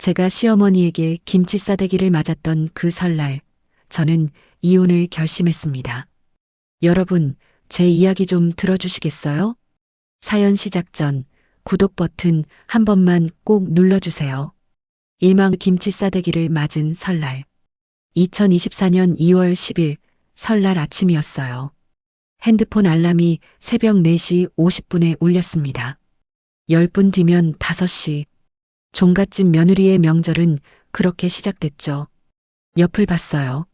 제가 시어머니에게 김치 싸대기를 맞았던 그 설날, 저는 이혼을 결심했습니다. 여러분, 제 이야기 좀 들어주시겠어요? 사연 시작 전 구독 버튼 한 번만 꼭 눌러주세요. 일망 김치 싸대기를 맞은 설날. 2024년 2월 10일 설날 아침이었어요. 핸드폰 알람이 새벽 4시 50분에 울렸습니다. 10분 뒤면 5시. 종갓집 며느리의 명절은 그렇게 시작됐죠. 옆을 봤어요.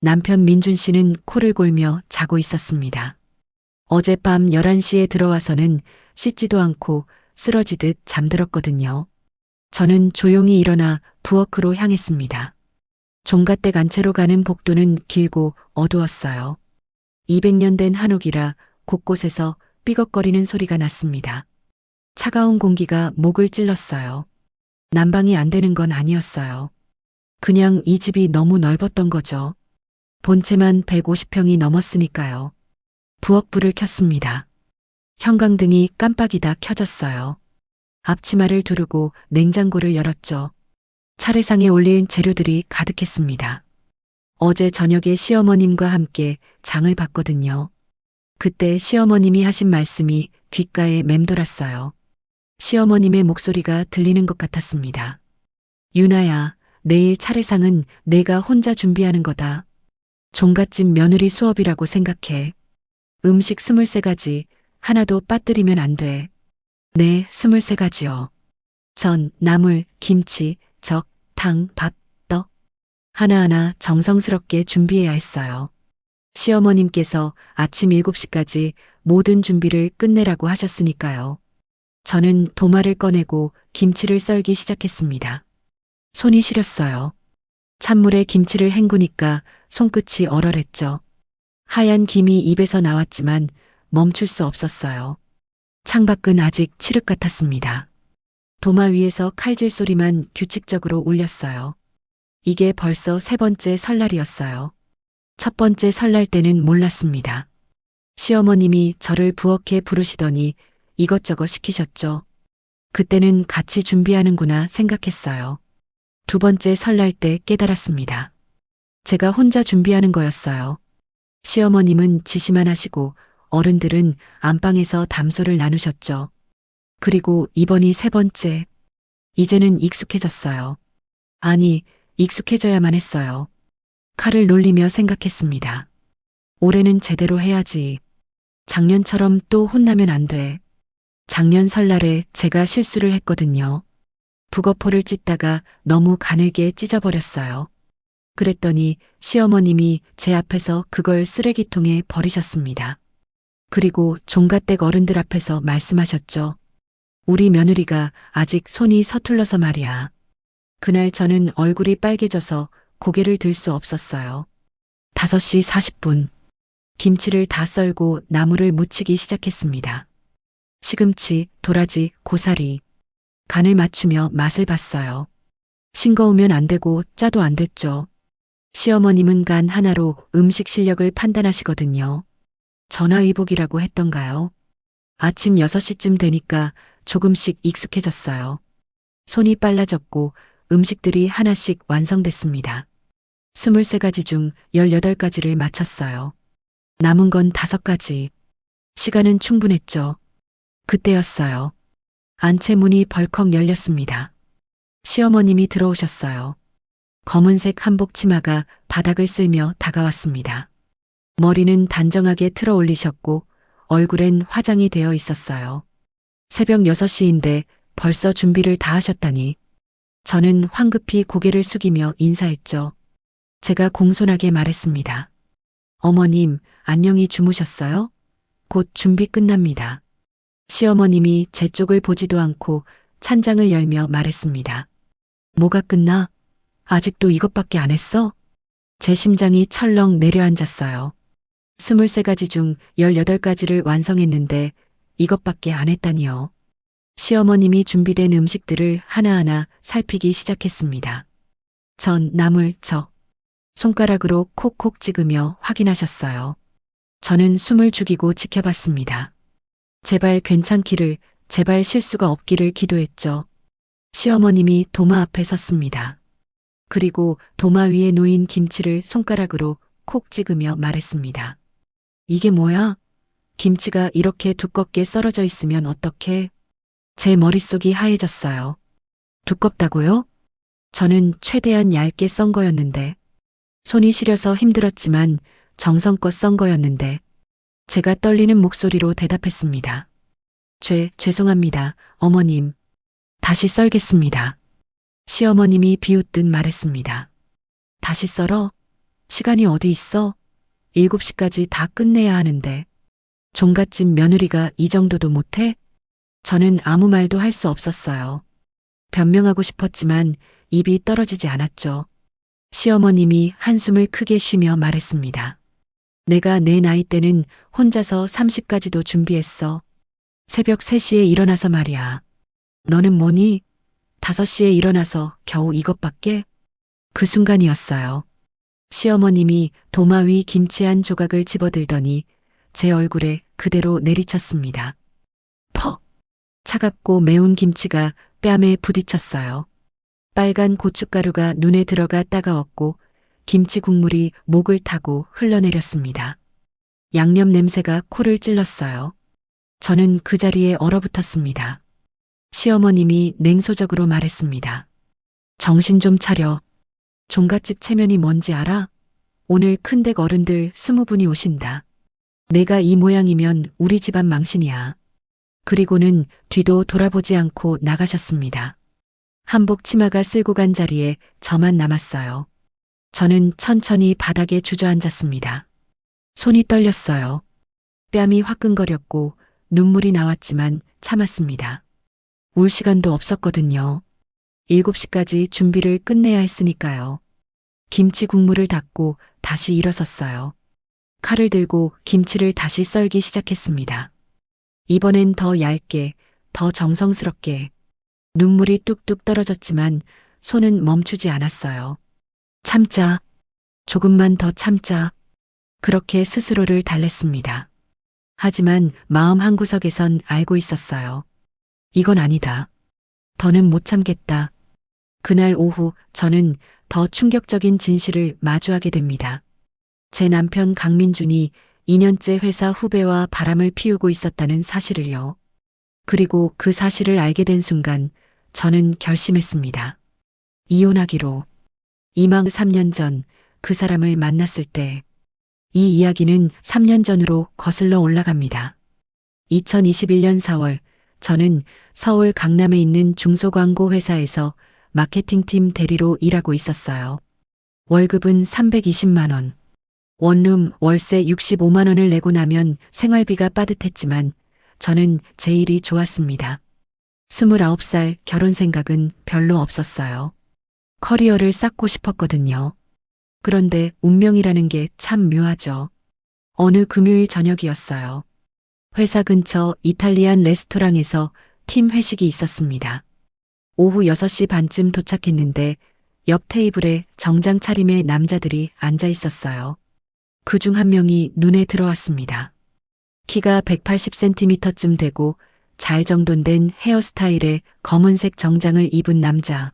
남편 민준 씨는 코를 골며 자고 있었습니다. 어젯밤 11시에 들어와서는 씻지도 않고 쓰러지듯 잠들었거든요. 저는 조용히 일어나 부엌으로 향했습니다. 종갓댁 안채로 가는 복도는 길고 어두웠어요. 200년 된 한옥이라 곳곳에서 삐걱거리는 소리가 났습니다. 차가운 공기가 목을 찔렀어요. 난방이 안 되는 건 아니었어요. 그냥 이 집이 너무 넓었던 거죠. 본체만 150평이 넘었으니까요. 부엌 불을 켰습니다. 형광등이 깜빡이다 켜졌어요. 앞치마를 두르고 냉장고를 열었죠. 차례상에 올린 재료들이 가득했습니다. 어제 저녁에 시어머님과 함께 장을 봤거든요. 그때 시어머님이 하신 말씀이 귓가에 맴돌았어요. 시어머님의 목소리가 들리는 것 같았습니다. 유나야, 내일 차례상은 내가 혼자 준비하는 거다. 종갓집 며느리 수업이라고 생각해. 음식 23가지, 하나도 빠뜨리면 안 돼. 네, 23가지요. 전, 나물, 김치, 적, 탕, 밥, 떡. 하나하나 정성스럽게 준비해야 했어요. 시어머님께서 아침 7시까지 모든 준비를 끝내라고 하셨으니까요. 저는 도마를 꺼내고 김치를 썰기 시작했습니다. 손이 시렸어요. 찬물에 김치를 헹구니까 손끝이 얼얼했죠. 하얀 김이 입에서 나왔지만 멈출 수 없었어요. 창밖은 아직 칠흑 같았습니다. 도마 위에서 칼질 소리만 규칙적으로 울렸어요. 이게 벌써 3번째 설날이었어요. 첫 번째 설날 때는 몰랐습니다. 시어머님이 저를 부엌에 부르시더니 이것저것 시키셨죠. 그때는 같이 준비하는구나 생각했어요. 두 번째 설날 때 깨달았습니다. 제가 혼자 준비하는 거였어요. 시어머님은 지시만 하시고 어른들은 안방에서 담소를 나누셨죠. 그리고 이번이 3번째. 이제는 익숙해졌어요. 아니, 익숙해져야만 했어요. 칼을 놀리며 생각했습니다. 올해는 제대로 해야지. 작년처럼 또 혼나면 안 돼. 작년 설날에 제가 실수를 했거든요. 북어포를 찢다가 너무 가늘게 찢어버렸어요. 그랬더니 시어머님이 제 앞에서 그걸 쓰레기통에 버리셨습니다. 그리고 종갓댁 어른들 앞에서 말씀하셨죠. 우리 며느리가 아직 손이 서툴러서 말이야. 그날 저는 얼굴이 빨개져서 고개를 들 수 없었어요. 5시 40분. 김치를 다 썰고 나물을 무치기 시작했습니다. 시금치, 도라지, 고사리. 간을 맞추며 맛을 봤어요. 싱거우면 안 되고 짜도 안 됐죠. 시어머님은 간 하나로 음식 실력을 판단하시거든요. 전화위복이라고 했던가요? 아침 6시쯤 되니까 조금씩 익숙해졌어요. 손이 빨라졌고 음식들이 하나씩 완성됐습니다. 23가지 중 18가지를 마쳤어요. 남은 건 5가지. 시간은 충분했죠. 그때였어요. 안채 문이 벌컥 열렸습니다. 시어머님이 들어오셨어요. 검은색 한복 치마가 바닥을 쓸며 다가왔습니다. 머리는 단정하게 틀어 올리셨고 얼굴엔 화장이 되어 있었어요. 새벽 6시인데 벌써 준비를 다 하셨다니. 저는 황급히 고개를 숙이며 인사했죠. 제가 공손하게 말했습니다. 어머님, 안녕히 주무셨어요? 곧 준비 끝납니다. 시어머님이 제 쪽을 보지도 않고 찬장을 열며 말했습니다. 뭐가 끝나? 아직도 이것밖에 안 했어? 제 심장이 철렁 내려앉았어요. 23가지 중 18가지를 완성했는데 이것밖에 안 했다니요. 시어머님이 준비된 음식들을 하나하나 살피기 시작했습니다. 전, 나물, 적. 손가락으로 콕콕 찍으며 확인하셨어요. 저는 숨을 죽이고 지켜봤습니다. 제발 괜찮기를, 제발 실수가 없기를 기도했죠. 시어머님이 도마 앞에 섰습니다. 그리고 도마 위에 놓인 김치를 손가락으로 콕 찍으며 말했습니다. 이게 뭐야? 김치가 이렇게 두껍게 썰어져 있으면 어떡해? 제 머릿속이 하얘졌어요. 두껍다고요? 저는 최대한 얇게 썬 거였는데, 손이 시려서 힘들었지만 정성껏 썬 거였는데, 제가 떨리는 목소리로 대답했습니다. 죄송합니다, 어머님. 다시 썰겠습니다. 시어머님이 비웃듯 말했습니다. 다시 썰어? 시간이 어디 있어? 7시까지 다 끝내야 하는데. 종갓집 며느리가 이 정도도 못해? 저는 아무 말도 할 수 없었어요. 변명하고 싶었지만 입이 떨어지지 않았죠. 시어머님이 한숨을 크게 쉬며 말했습니다. 내가 내 나이 때는 혼자서 30까지도 준비했어. 새벽 3시에 일어나서 말이야. 너는 뭐니? 5시에 일어나서 겨우 이것밖에? 그 순간이었어요. 시어머님이 도마 위 김치 한 조각을 집어들더니 제 얼굴에 그대로 내리쳤습니다. 퍽! 차갑고 매운 김치가 뺨에 부딪혔어요. 빨간 고춧가루가 눈에 들어가 따가웠고 김치 국물이 목을 타고 흘러내렸습니다. 양념 냄새가 코를 찔렀어요. 저는 그 자리에 얼어붙었습니다. 시어머님이 냉소적으로 말했습니다. 정신 좀 차려. 종갓집 체면이 뭔지 알아? 오늘 큰댁 어른들 20분이 오신다. 내가 이 모양이면 우리 집안 망신이야. 그리고는 뒤도 돌아보지 않고 나가셨습니다. 한복 치마가 쓸고 간 자리에 저만 남았어요. 저는 천천히 바닥에 주저앉았습니다. 손이 떨렸어요. 뺨이 화끈거렸고 눈물이 나왔지만 참았습니다. 울 시간도 없었거든요. 7시까지 준비를 끝내야 했으니까요. 김치 국물을 닫고 다시 일어섰어요. 칼을 들고 김치를 다시 썰기 시작했습니다. 이번엔 더 얇게, 더 정성스럽게. 눈물이 뚝뚝 떨어졌지만 손은 멈추지 않았어요. 참자. 조금만 더 참자. 그렇게 스스로를 달랬습니다. 하지만 마음 한구석에선 알고 있었어요. 이건 아니다. 더는 못 참겠다. 그날 오후 저는 더 충격적인 진실을 마주하게 됩니다. 제 남편 강민준이 2년째 회사 후배와 바람을 피우고 있었다는 사실을요. 그리고 그 사실을 알게 된 순간 저는 결심했습니다. 이혼하기로. 이망 3년 전 그 사람을 만났을 때 이 이야기는 3년 전으로 거슬러 올라갑니다. 2021년 4월 저는 서울 강남에 있는 중소광고 회사에서 마케팅팀 대리로 일하고 있었어요. 월급은 320만 원. 원룸 월세 65만 원을 내고 나면 생활비가 빠듯했지만 저는 제 일이 좋았습니다. 29살 결혼 생각은 별로 없었어요. 커리어를 쌓고 싶었거든요. 그런데 운명이라는 게 참 묘하죠. 어느 금요일 저녁이었어요. 회사 근처 이탈리안 레스토랑에서 팀 회식이 있었습니다. 오후 6시 반쯤 도착했는데 옆 테이블에 정장 차림의 남자들이 앉아 있었어요. 그중 한 명이 눈에 들어왔습니다. 키가 180cm쯤 되고 잘 정돈된 헤어스타일에 검은색 정장을 입은 남자.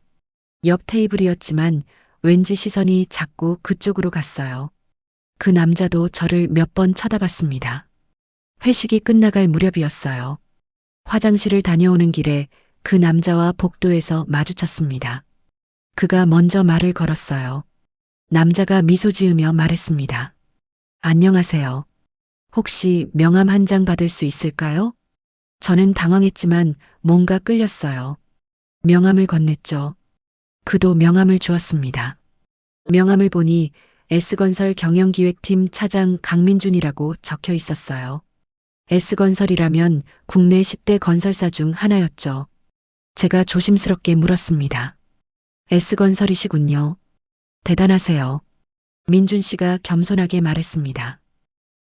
옆 테이블이었지만 왠지 시선이 자꾸 그쪽으로 갔어요. 그 남자도 저를 몇 번 쳐다봤습니다. 회식이 끝나갈 무렵이었어요. 화장실을 다녀오는 길에 그 남자와 복도에서 마주쳤습니다. 그가 먼저 말을 걸었어요. 남자가 미소 지으며 말했습니다. 안녕하세요. 혹시 명함 한 장 받을 수 있을까요? 저는 당황했지만 뭔가 끌렸어요. 명함을 건넸죠. 그도 명함을 주었습니다. 명함을 보니 S건설 경영기획팀 차장 강민준이라고 적혀 있었어요. S건설이라면 국내 10대 건설사 중 하나였죠. 제가 조심스럽게 물었습니다. S건설이시군요. 대단하세요. 민준 씨가 겸손하게 말했습니다.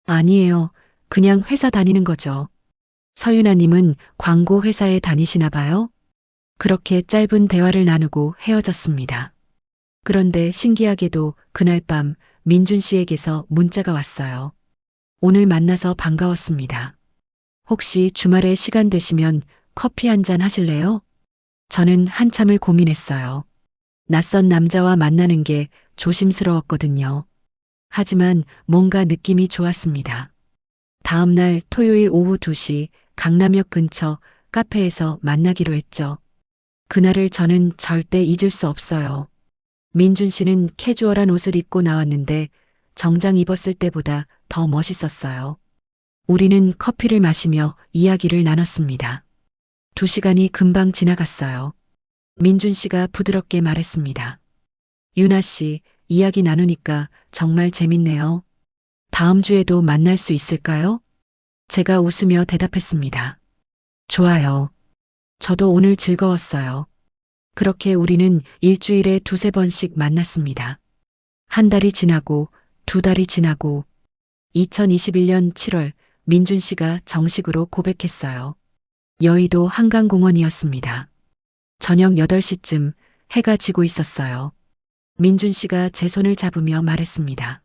아니에요. 그냥 회사 다니는 거죠. 서윤아님은 광고 회사에 다니시나 봐요? 그렇게 짧은 대화를 나누고 헤어졌습니다. 그런데 신기하게도 그날 밤 민준 씨에게서 문자가 왔어요. 오늘 만나서 반가웠습니다. 혹시 주말에 시간 되시면 커피 한 잔 하실래요? 저는 한참을 고민했어요. 낯선 남자와 만나는 게 조심스러웠거든요. 하지만 뭔가 느낌이 좋았습니다. 다음 날 토요일 오후 2시 강남역 근처 카페에서 만나기로 했죠. 그날을 저는 절대 잊을 수 없어요. 민준 씨는 캐주얼한 옷을 입고 나왔는데 정장 입었을 때보다 더 멋있었어요. 우리는 커피를 마시며 이야기를 나눴습니다. 2시간이 금방 지나갔어요. 민준 씨가 부드럽게 말했습니다. 유나 씨, 이야기 나누니까 정말 재밌네요. 다음 주에도 만날 수 있을까요? 제가 웃으며 대답했습니다. 좋아요. 저도 오늘 즐거웠어요. 그렇게 우리는 일주일에 2~3번씩 만났습니다. 한 달이 지나고 2달이 지나고 2021년 7월 민준 씨가 정식으로 고백했어요. 여의도 한강공원이었습니다. 저녁 8시쯤 해가 지고 있었어요. 민준 씨가 제 손을 잡으며 말했습니다.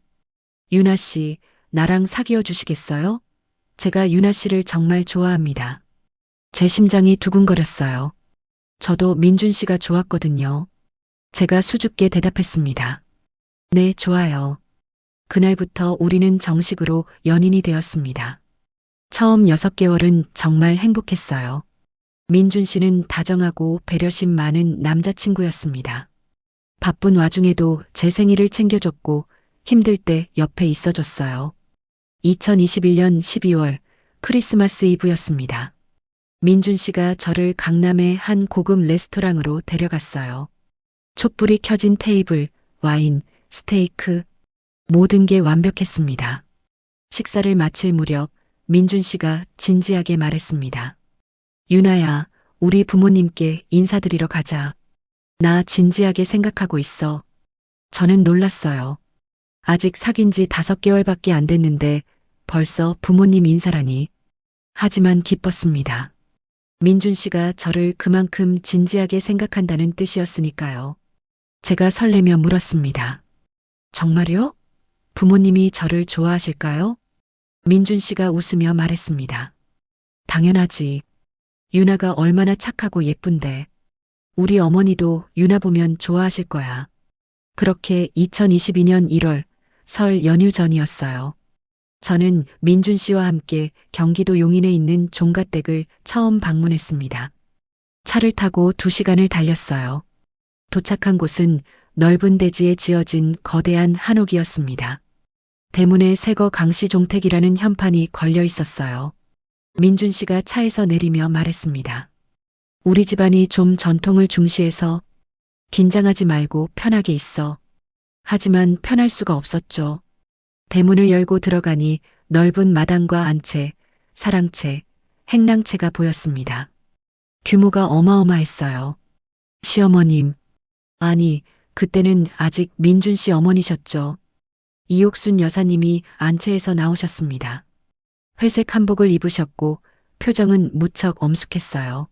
유나 씨, 나랑 사귀어 주시겠어요? 제가 유나 씨를 정말 좋아합니다. 제 심장이 두근거렸어요. 저도 민준 씨가 좋았거든요. 제가 수줍게 대답했습니다. 네, 좋아요. 그날부터 우리는 정식으로 연인이 되었습니다. 처음 6개월은 정말 행복했어요. 민준 씨는 다정하고 배려심 많은 남자친구였습니다. 바쁜 와중에도 제 생일을 챙겨줬고 힘들 때 옆에 있어줬어요. 2021년 12월 크리스마스 이브였습니다. 민준 씨가 저를 강남의 한 고급 레스토랑으로 데려갔어요. 촛불이 켜진 테이블, 와인, 스테이크, 모든 게 완벽했습니다. 식사를 마칠 무렵 민준 씨가 진지하게 말했습니다. 유나야, 우리 부모님께 인사드리러 가자. 나 진지하게 생각하고 있어. 저는 놀랐어요. 아직 사귄 지 5개월밖에 안 됐는데 벌써 부모님 인사라니. 하지만 기뻤습니다. 민준 씨가 저를 그만큼 진지하게 생각한다는 뜻이었으니까요. 제가 설레며 물었습니다. 정말요? 부모님이 저를 좋아하실까요? 민준 씨가 웃으며 말했습니다. 당연하지. 유나가 얼마나 착하고 예쁜데. 우리 어머니도 유나 보면 좋아하실 거야. 그렇게 2022년 1월 설 연휴 전이었어요. 저는 민준 씨와 함께 경기도 용인에 있는 종갓댁을 처음 방문했습니다. 차를 타고 2시간을 달렸어요. 도착한 곳은 넓은 대지에 지어진 거대한 한옥이었습니다. 대문에 새거 강씨종택이라는 현판이 걸려 있었어요. 민준 씨가 차에서 내리며 말했습니다. 우리 집안이 좀 전통을 중시해서 긴장하지 말고 편하게 있어. 하지만 편할 수가 없었죠. 대문을 열고 들어가니 넓은 마당과 안채, 사랑채, 행랑채가 보였습니다. 규모가 어마어마했어요. 시어머님, 아니, 그때는 아직 민준 씨 어머니셨죠. 이옥순 여사님이 안채에서 나오셨습니다. 회색 한복을 입으셨고 표정은 무척 엄숙했어요.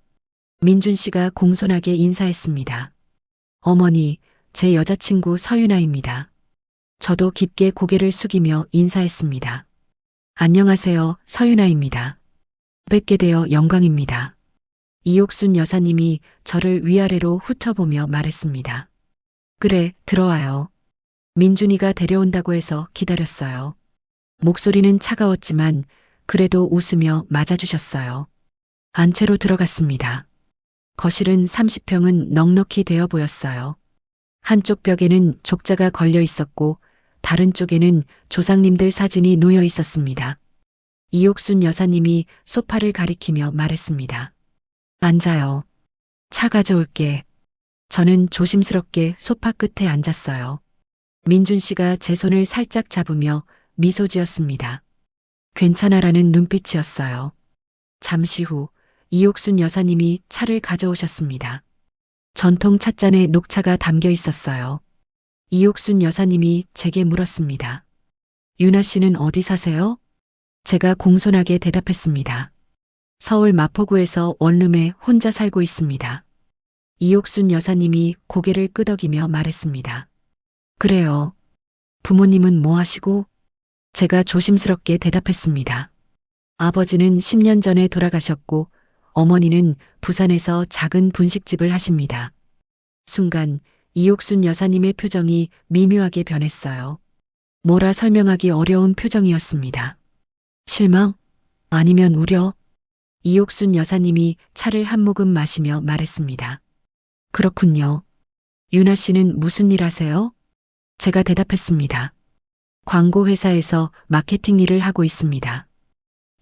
민준 씨가 공손하게 인사했습니다. 어머니, 제 여자친구 서윤아입니다. 저도 깊게 고개를 숙이며 인사했습니다. 안녕하세요, 서윤아입니다. 뵙게 되어 영광입니다. 이옥순 여사님이 저를 위아래로 훑어보며 말했습니다. 그래, 들어와요. 민준이가 데려온다고 해서 기다렸어요. 목소리는 차가웠지만 그래도 웃으며 맞아주셨어요. 안채로 들어갔습니다. 거실은 30평은 넉넉히 되어 보였어요. 한쪽 벽에는 족자가 걸려 있었고 다른 쪽에는 조상님들 사진이 놓여 있었습니다. 이옥순 여사님이 소파를 가리키며 말했습니다. 앉아요. 차 가져올게. 저는 조심스럽게 소파 끝에 앉았어요. 민준 씨가 제 손을 살짝 잡으며 미소 지었습니다. 괜찮아라는 눈빛이었어요. 잠시 후 이옥순 여사님이 차를 가져오셨습니다. 전통 찻잔에 녹차가 담겨 있었어요. 이옥순 여사님이 제게 물었습니다. 유나 씨는 어디 사세요? 제가 공손하게 대답했습니다. 서울 마포구에서 원룸에 혼자 살고 있습니다. 이옥순 여사님이 고개를 끄덕이며 말했습니다. 그래요. 부모님은 뭐 하시고? 제가 조심스럽게 대답했습니다. 아버지는 10년 전에 돌아가셨고 어머니는 부산에서 작은 분식집을 하십니다. 순간 이옥순 여사님의 표정이 미묘하게 변했어요. 뭐라 설명하기 어려운 표정이었습니다. 실망? 아니면 우려? 이옥순 여사님이 차를 한 모금 마시며 말했습니다. 그렇군요. 유나 씨는 무슨 일 하세요? 제가 대답했습니다. 광고회사에서 마케팅 일을 하고 있습니다.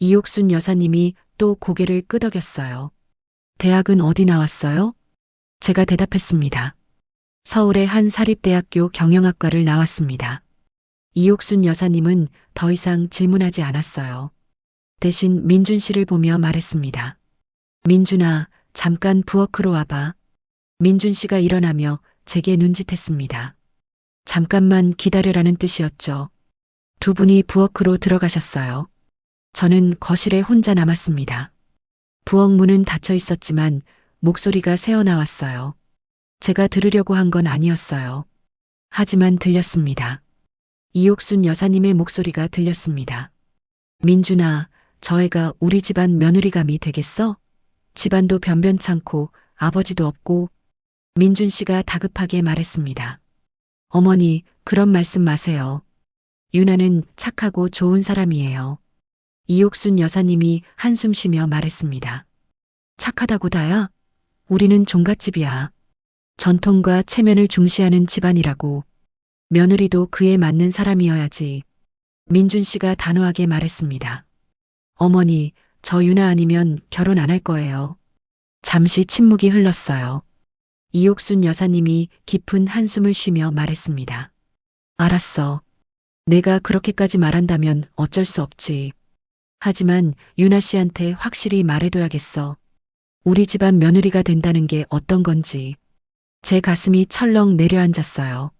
이옥순 여사님이 또 고개를 끄덕였어요. 대학은 어디 나왔어요? 제가 대답했습니다. 서울의 한 사립대학교 경영학과를 나왔습니다. 이옥순 여사님은 더 이상 질문하지 않았어요. 대신 민준 씨를 보며 말했습니다. 민준아, 잠깐 부엌으로 와봐. 민준 씨가 일어나며 제게 눈짓했습니다. 잠깐만 기다려라는 뜻이었죠. 두 분이 부엌으로 들어가셨어요. 저는 거실에 혼자 남았습니다. 부엌 문은 닫혀 있었지만 목소리가 새어나왔어요. 제가 들으려고 한 건 아니었어요. 하지만 들렸습니다. 이옥순 여사님의 목소리가 들렸습니다. 민준아, 저 애가 우리 집안 며느리감이 되겠어? 집안도 변변찮고 아버지도 없고. 민준 씨가 다급하게 말했습니다. 어머니, 그런 말씀 마세요. 유나는 착하고 좋은 사람이에요. 이옥순 여사님이 한숨 쉬며 말했습니다. 착하다고 다야? 우리는 종갓집이야. 전통과 체면을 중시하는 집안이라고. 며느리도 그에 맞는 사람이어야지. 민준 씨가 단호하게 말했습니다. 어머니, 저 유나 아니면 결혼 안 할 거예요. 잠시 침묵이 흘렀어요. 이옥순 여사님이 깊은 한숨을 쉬며 말했습니다. 알았어. 내가 그렇게까지 말한다면 어쩔 수 없지. 하지만 유나 씨한테 확실히 말해둬야겠어. 우리 집안 며느리가 된다는 게 어떤 건지. 제 가슴이 철렁 내려앉았어요.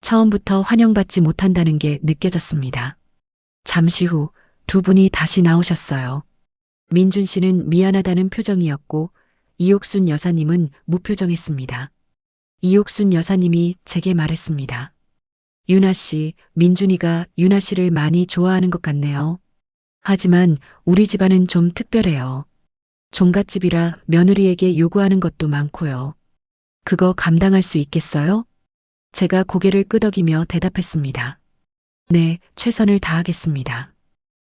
처음부터 환영받지 못한다는 게 느껴졌습니다. 잠시 후 두 분이 다시 나오셨어요. 민준 씨는 미안하다는 표정이었고 이옥순 여사님은 무표정했습니다. 이옥순 여사님이 제게 말했습니다. 유나 씨, 민준이가 유나 씨를 많이 좋아하는 것 같네요. 하지만 우리 집안은 좀 특별해요. 종갓집이라 며느리에게 요구하는 것도 많고요. 그거 감당할 수 있겠어요? 제가 고개를 끄덕이며 대답했습니다. 네, 최선을 다하겠습니다.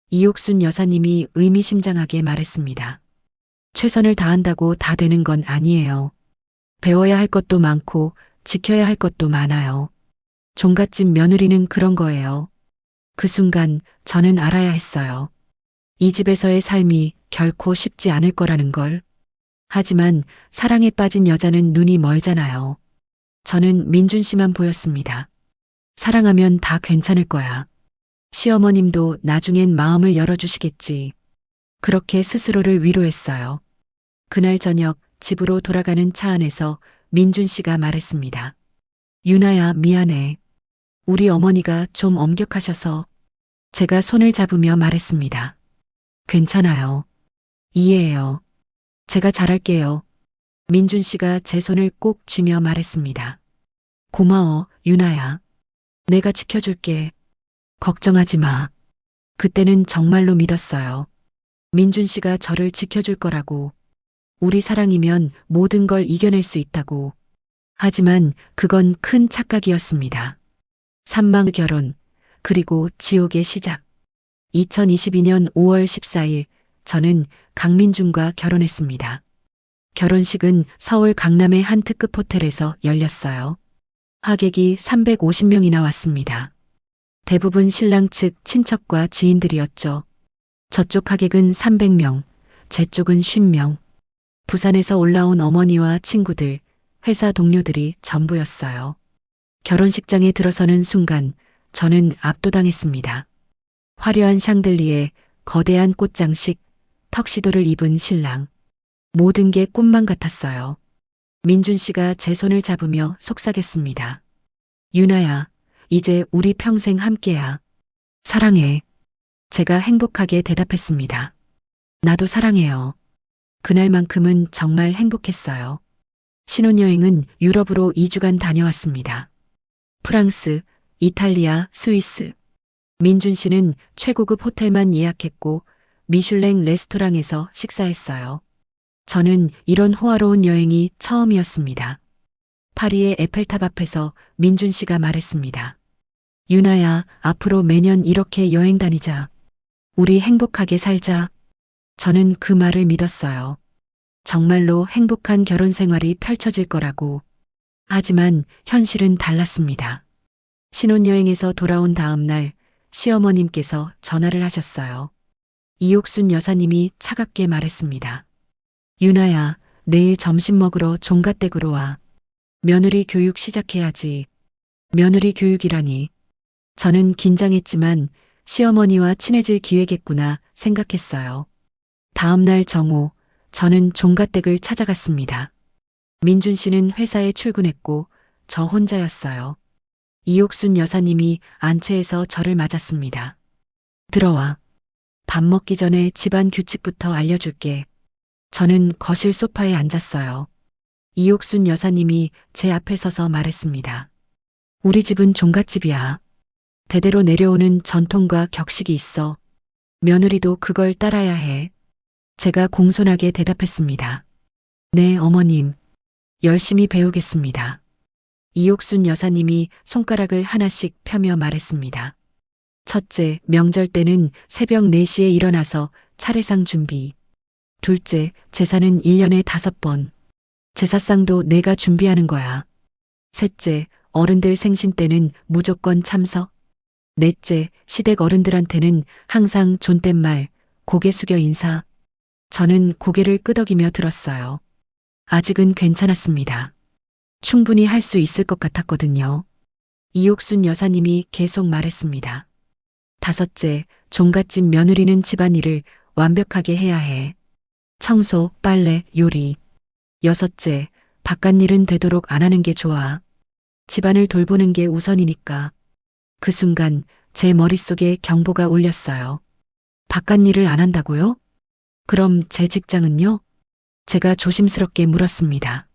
이옥순 여사님이 의미심장하게 말했습니다. 최선을 다한다고 다 되는 건 아니에요. 배워야 할 것도 많고 지켜야 할 것도 많아요. 종갓집 며느리는 그런 거예요. 그 순간 저는 알아야 했어요. 이 집에서의 삶이 결코 쉽지 않을 거라는 걸. 하지만 사랑에 빠진 여자는 눈이 멀잖아요. 저는 민준 씨만 보였습니다. 사랑하면 다 괜찮을 거야. 시어머님도 나중엔 마음을 열어주시겠지. 그렇게 스스로를 위로했어요. 그날 저녁 집으로 돌아가는 차 안에서 민준 씨가 말했습니다. 유나야, 미안해. 우리 어머니가 좀 엄격하셔서. 제가 손을 잡으며 말했습니다. 괜찮아요. 이해해요. 제가 잘할게요. 민준 씨가 제 손을 꼭 쥐며 말했습니다. 고마워, 유나야. 내가 지켜줄게. 걱정하지 마. 그때는 정말로 믿었어요. 민준 씨가 저를 지켜줄 거라고. 우리 사랑이면 모든 걸 이겨낼 수 있다고. 하지만 그건 큰 착각이었습니다. 산망 결혼, 그리고 지옥의 시작. 2022년 5월 14일, 저는 강민준과 결혼했습니다. 결혼식은 서울 강남의 한 특급 호텔에서 열렸어요. 하객이 350명이나 왔습니다. 대부분 신랑 측 친척과 지인들이었죠. 저쪽 하객은 300명, 제 쪽은 50명. 부산에서 올라온 어머니와 친구들, 회사 동료들이 전부였어요. 결혼식장에 들어서는 순간 저는 압도당했습니다. 화려한 샹들리에 거대한 꽃장식, 턱시도를 입은 신랑. 모든 게 꿈만 같았어요. 민준 씨가 제 손을 잡으며 속삭였습니다. 유나야, 이제 우리 평생 함께야. 사랑해. 제가 행복하게 대답했습니다. 나도 사랑해요. 그날만큼은 정말 행복했어요. 신혼여행은 유럽으로 2주간 다녀왔습니다. 프랑스, 이탈리아, 스위스. 민준 씨는 최고급 호텔만 예약했고 미슐랭 레스토랑에서 식사했어요. 저는 이런 호화로운 여행이 처음이었습니다. 파리의 에펠탑 앞에서 민준 씨가 말했습니다. 유나야, 앞으로 매년 이렇게 여행 다니자. 우리 행복하게 살자. 저는 그 말을 믿었어요. 정말로 행복한 결혼 생활이 펼쳐질 거라고. 하지만 현실은 달랐습니다. 신혼여행에서 돌아온 다음 날 시어머님께서 전화를 하셨어요. 이옥순 여사님이 차갑게 말했습니다. 유나야, 내일 점심 먹으러 종갓댁으로 와. 며느리 교육 시작해야지. 며느리 교육이라니. 저는 긴장했지만 시어머니와 친해질 기회겠구나 생각했어요. 다음 날 정오, 저는 종갓댁을 찾아갔습니다. 민준 씨는 회사에 출근했고 저 혼자였어요. 이옥순 여사님이 안채에서 저를 맞았습니다. 들어와. 밥 먹기 전에 집안 규칙부터 알려줄게. 저는 거실 소파에 앉았어요. 이옥순 여사님이 제 앞에 서서 말했습니다. 우리 집은 종갓집이야. 대대로 내려오는 전통과 격식이 있어. 며느리도 그걸 따라야 해. 제가 공손하게 대답했습니다. 네, 어머님. 열심히 배우겠습니다. 이옥순 여사님이 손가락을 하나씩 펴며 말했습니다. 첫째, 명절 때는 새벽 4시에 일어나서 차례상 준비. 둘째, 제사는 1년에 5번. 제사상도 내가 준비하는 거야. 셋째, 어른들 생신 때는 무조건 참석. 넷째, 시댁 어른들한테는 항상 존댓말, 고개 숙여 인사. 저는 고개를 끄덕이며 들었어요. 아직은 괜찮았습니다. 충분히 할 수 있을 것 같았거든요. 이옥순 여사님이 계속 말했습니다. 다섯째, 종갓집 며느리는 집안일을 완벽하게 해야 해. 청소, 빨래, 요리. 여섯째, 바깥일은 되도록 안 하는 게 좋아. 집안을 돌보는 게 우선이니까. 그 순간 제 머릿속에 경보가 울렸어요. 바깥일을 안 한다고요? 그럼 제 직장은요? 제가 조심스럽게 물었습니다.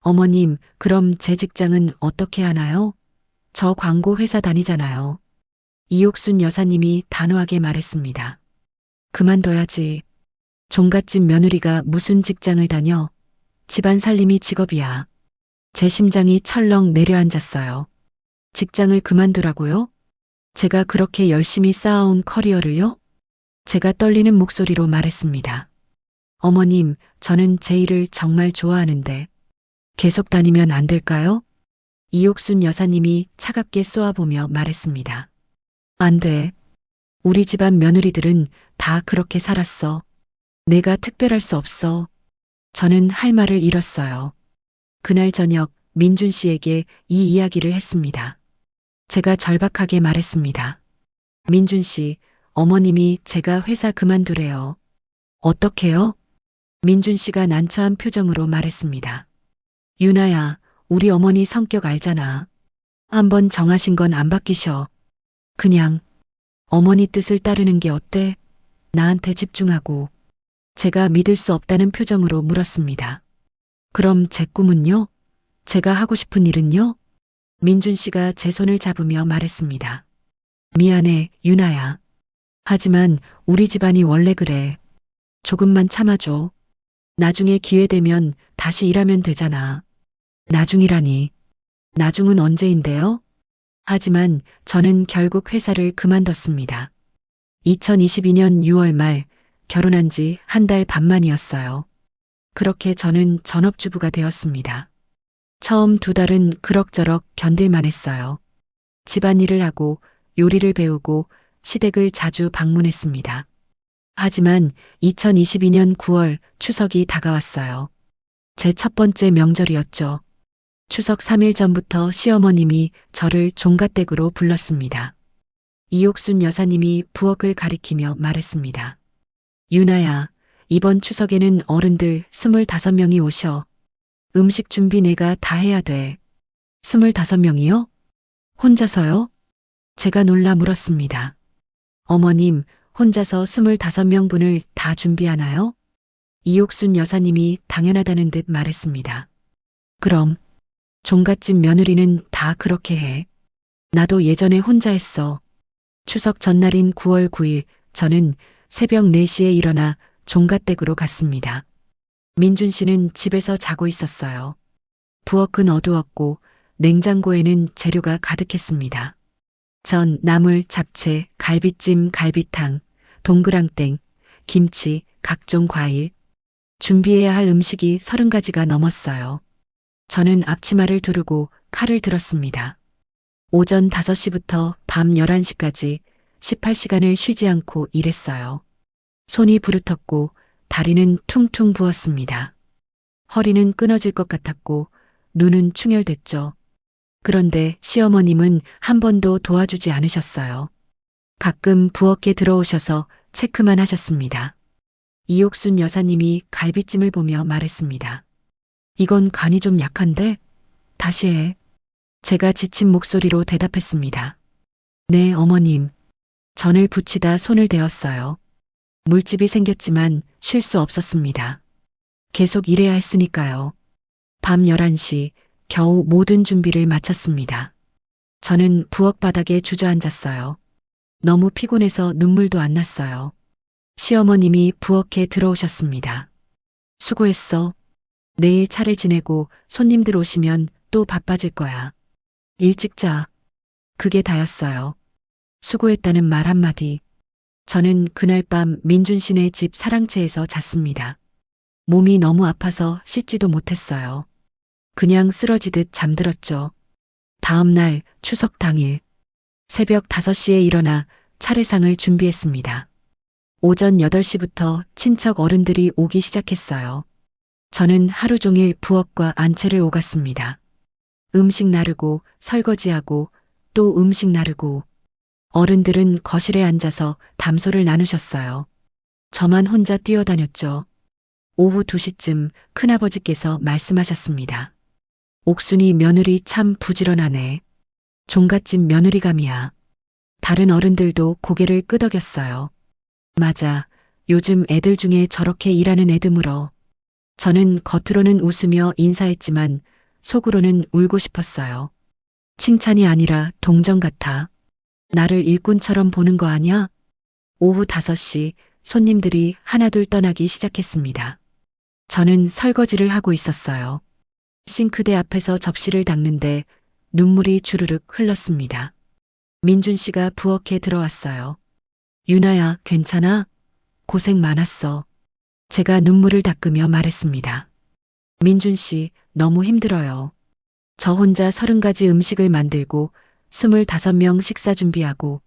어머님, 그럼 제 직장은 어떻게 하나요? 저 광고 회사 다니잖아요. 이옥순 여사님이 단호하게 말했습니다. 그만둬야지. 종갓집 며느리가 무슨 직장을 다녀? 집안 살림이 직업이야. 제 심장이 철렁 내려앉았어요. 직장을 그만두라고요? 제가 그렇게 열심히 쌓아온 커리어를요? 제가 떨리는 목소리로 말했습니다. 어머님, 저는 제 일을 정말 좋아하는데 계속 다니면 안 될까요? 이옥순 여사님이 차갑게 쏘아보며 말했습니다. 안 돼. 우리 집안 며느리들은 다 그렇게 살았어. 내가 특별할 수 없어. 저는 할 말을 잃었어요. 그날 저녁 민준 씨에게 이 이야기를 했습니다. 제가 절박하게 말했습니다. 민준 씨, 어머님이 제가 회사 그만두래요. 어떡해요? 민준 씨가 난처한 표정으로 말했습니다. 유나야, 우리 어머니 성격 알잖아. 한번 정하신 건 안 바뀌셔. 그냥 어머니 뜻을 따르는 게 어때? 나한테 집중하고. 제가 믿을 수 없다는 표정으로 물었습니다. 그럼 제 꿈은요? 제가 하고 싶은 일은요? 민준 씨가 제 손을 잡으며 말했습니다. 미안해, 유나야. 하지만 우리 집안이 원래 그래. 조금만 참아줘. 나중에 기회 되면 다시 일하면 되잖아. 나중이라니. 나중은 언제인데요? 하지만 저는 결국 회사를 그만뒀습니다. 2022년 6월 말 결혼한 지 한 달 반 만이었어요. 그렇게 저는 전업주부가 되었습니다. 처음 2달은 그럭저럭 견딜만 했어요. 집안일을 하고 요리를 배우고 시댁을 자주 방문했습니다. 하지만 2022년 9월 추석이 다가왔어요. 제 첫 번째 명절이었죠. 추석 3일 전부터 시어머님이 저를 종갓댁으로 불렀습니다. 이옥순 여사님이 부엌을 가리키며 말했습니다. 유나야, 이번 추석에는 어른들 25명이 오셔. 음식 준비 내가 다 해야 돼. 25명이요? 혼자서요? 제가 놀라 물었습니다. 어머님, 혼자서 25명분을 다 준비하나요? 이옥순 여사님이 당연하다는 듯 말했습니다. 그럼 종갓집 며느리는 다 그렇게 해. 나도 예전에 혼자 했어. 추석 전날인 9월 9일 저는 새벽 4시에 일어나 종갓댁으로 갔습니다. 민준 씨는 집에서 자고 있었어요. 부엌은 어두웠고 냉장고에는 재료가 가득했습니다. 전, 나물, 잡채, 갈비찜, 갈비탕, 동그랑땡, 김치, 각종 과일. 준비해야 할 음식이 30가지가 넘었어요. 저는 앞치마를 두르고 칼을 들었습니다. 오전 5시부터 밤 11시까지 18시간을 쉬지 않고 일했어요. 손이 부르텄고 다리는 퉁퉁 부었습니다. 허리는 끊어질 것 같았고 눈은 충혈됐죠. 그런데 시어머님은 한 번도 도와주지 않으셨어요. 가끔 부엌에 들어오셔서 체크만 하셨습니다. 이옥순 여사님이 갈비찜을 보며 말했습니다. 이건 간이 좀 약한데? 다시 해. 제가 지친 목소리로 대답했습니다. 네, 어머님. 전을 부치다 손을 대었어요. 물집이 생겼지만 쉴 수 없었습니다. 계속 일해야 했으니까요. 밤 11시 겨우 모든 준비를 마쳤습니다. 저는 부엌 바닥에 주저앉았어요. 너무 피곤해서 눈물도 안 났어요. 시어머님이 부엌에 들어오셨습니다. 수고했어. 내일 차례 지내고 손님들 오시면 또 바빠질 거야. 일찍 자. 그게 다였어요. 수고했다는 말 한마디. 저는 그날 밤 민준 씨네 집 사랑채에서 잤습니다. 몸이 너무 아파서 씻지도 못했어요. 그냥 쓰러지듯 잠들었죠. 다음 날 추석 당일 새벽 5시에 일어나 차례상을 준비했습니다. 오전 8시부터 친척 어른들이 오기 시작했어요. 저는 하루 종일 부엌과 안채를 오갔습니다. 음식 나르고 설거지하고 또 음식 나르고 어른들은 거실에 앉아서 담소를 나누셨어요. 저만 혼자 뛰어다녔죠. 오후 2시쯤 큰아버지께서 말씀하셨습니다. 옥순이 며느리 참 부지런하네. 종갓집 며느리감이야. 다른 어른들도 고개를 끄덕였어요. 맞아. 요즘 애들 중에 저렇게 일하는 애 드물어. 저는 겉으로는 웃으며 인사했지만 속으로는 울고 싶었어요. 칭찬이 아니라 동정 같아. 나를 일꾼처럼 보는 거 아냐? 오후 5시 손님들이 하나둘 떠나기 시작했습니다. 저는 설거지를 하고 있었어요. 싱크대 앞에서 접시를 닦는데 눈물이 주르륵 흘렀습니다. 민준 씨가 부엌에 들어왔어요. 유나야, 괜찮아? 고생 많았어. 제가 눈물을 닦으며 말했습니다. 민준 씨, 너무 힘들어요. 저 혼자 30가지 음식을 만들고 25명 식사 준비하고.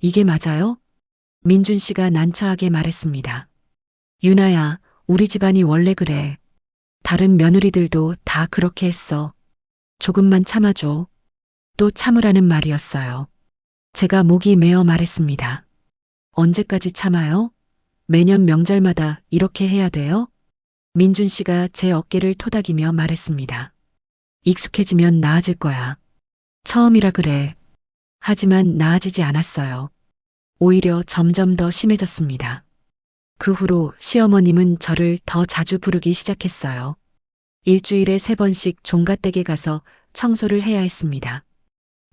이게 맞아요? 민준 씨가 난처하게 말했습니다. 유나야, 우리 집안이 원래 그래. 다른 며느리들도 다 그렇게 했어. 조금만 참아줘. 또 참으라는 말이었어요. 제가 목이 메어 말했습니다. 언제까지 참아요? 매년 명절마다 이렇게 해야 돼요? 민준 씨가 제 어깨를 토닥이며 말했습니다. 익숙해지면 나아질 거야. 처음이라 그래. 하지만 나아지지 않았어요. 오히려 점점 더 심해졌습니다. 그 후로 시어머님은 저를 더 자주 부르기 시작했어요. 일주일에 3번씩 종갓댁에 가서 청소를 해야 했습니다.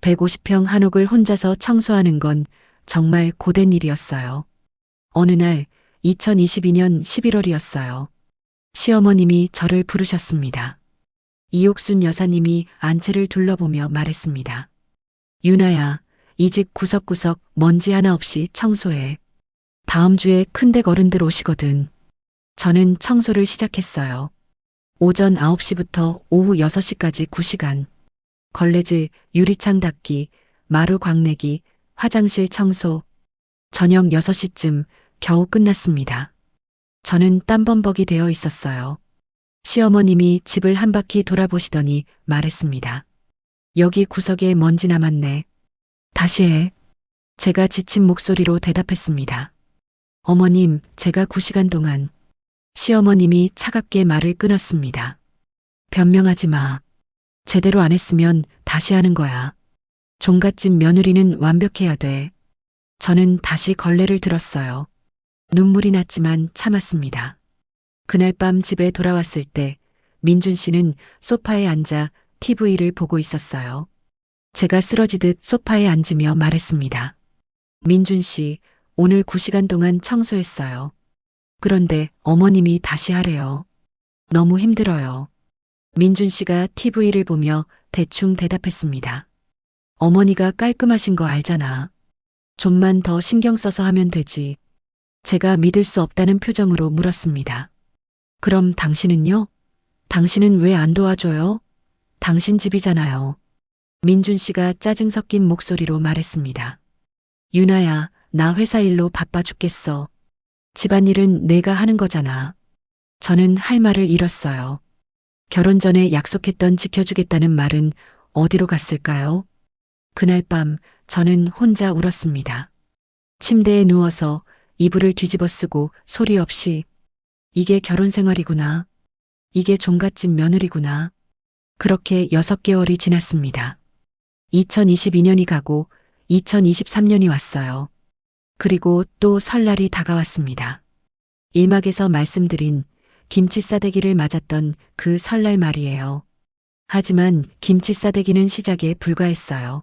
150평 한옥을 혼자서 청소하는 건 정말 고된 일이었어요. 어느 날 2022년 11월이었어요. 시어머님이 저를 부르셨습니다. 이옥순 여사님이 안채를 둘러보며 말했습니다. 유나야, 이 집 구석구석 먼지 하나 없이 청소해. 다음 주에 큰댁 어른들 오시거든. 저는 청소를 시작했어요. 오전 9시부터 오후 6시까지 9시간. 걸레질, 유리창 닦기, 마루 광내기, 화장실 청소. 저녁 6시쯤 겨우 끝났습니다. 저는 땀범벅이 되어 있었어요. 시어머님이 집을 한 바퀴 돌아보시더니 말했습니다. 여기 구석에 먼지 남았네. 다시 해. 제가 지친 목소리로 대답했습니다. 어머님, 제가 9시간 동안. 시어머님이 차갑게 말을 끊었습니다. 변명하지 마. 제대로 안 했으면 다시 하는 거야. 종갓집 며느리는 완벽해야 돼. 저는 다시 걸레를 들었어요. 눈물이 났지만 참았습니다. 그날 밤 집에 돌아왔을 때 민준 씨는 소파에 앉아 TV를 보고 있었어요. 제가 쓰러지듯 소파에 앉으며 말했습니다. 민준 씨, 오늘 9시간 동안 청소했어요. 그런데 어머님이 다시 하래요. 너무 힘들어요. 민준 씨가 TV를 보며 대충 대답했습니다. 어머니가 깔끔하신 거 알잖아. 좀만 더 신경 써서 하면 되지. 제가 믿을 수 없다는 표정으로 물었습니다. 그럼 당신은요? 당신은 왜 안 도와줘요? 당신 집이잖아요. 민준 씨가 짜증 섞인 목소리로 말했습니다. 유나야, 나 회사 일로 바빠 죽겠어. 집안일은 내가 하는 거잖아. 저는 할 말을 잃었어요. 결혼 전에 약속했던 지켜주겠다는 말은 어디로 갔을까요? 그날 밤 저는 혼자 울었습니다. 침대에 누워서 이불을 뒤집어 쓰고 소리 없이 이게 결혼 생활이구나. 이게 종갓집 며느리구나. 그렇게 6개월이 지났습니다. 2022년이 가고 2023년이 왔어요. 그리고 또 설날이 다가왔습니다. 일막에서 말씀드린 김치 싸대기를 맞았던 그 설날 말이에요. 하지만 김치 싸대기는 시작에 불과했어요.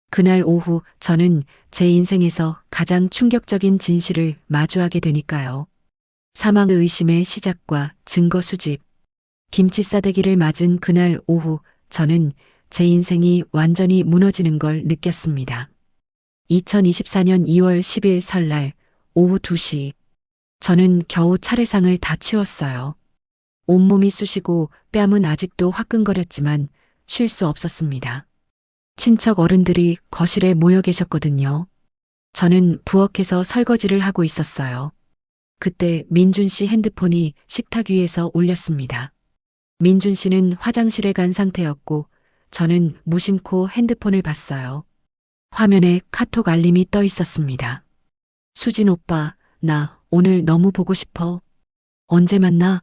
그날 오후 저는 제 인생에서 가장 충격적인 진실을 마주하게 되니까요. 사망 의심의 시작과 증거 수집. 김치 싸대기를 맞은 그날 오후 저는 제 인생이 완전히 무너지는 걸 느꼈습니다. 2024년 2월 10일 설날 오후 2시 저는 겨우 차례상을 다 치웠어요. 온몸이 쑤시고 뺨은 아직도 화끈거렸지만 쉴 수 없었습니다. 친척 어른들이 거실에 모여 계셨거든요. 저는 부엌에서 설거지를 하고 있었어요. 그때 민준 씨 핸드폰이 식탁 위에서 울렸습니다. 민준 씨는 화장실에 간 상태였고 저는 무심코 핸드폰을 봤어요. 화면에 카톡 알림이 떠 있었습니다. 수진 오빠, 나 오늘 너무 보고 싶어. 언제 만나?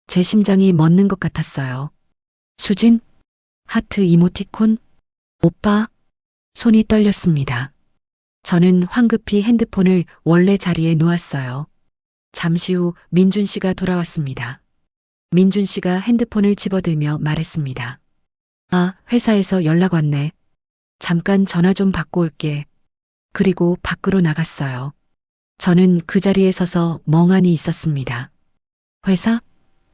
제 심장이 멎는 것 같았어요. 수진? 하트 이모티콘? 오빠? 손이 떨렸습니다. 저는 황급히 핸드폰을 원래 자리에 놓았어요. 잠시 후 민준 씨가 돌아왔습니다. 민준 씨가 핸드폰을 집어들며 말했습니다. 아, 회사에서 연락 왔네. 잠깐 전화 좀 받고 올게. 그리고 밖으로 나갔어요. 저는 그 자리에 서서 멍하니 있었습니다. 회사?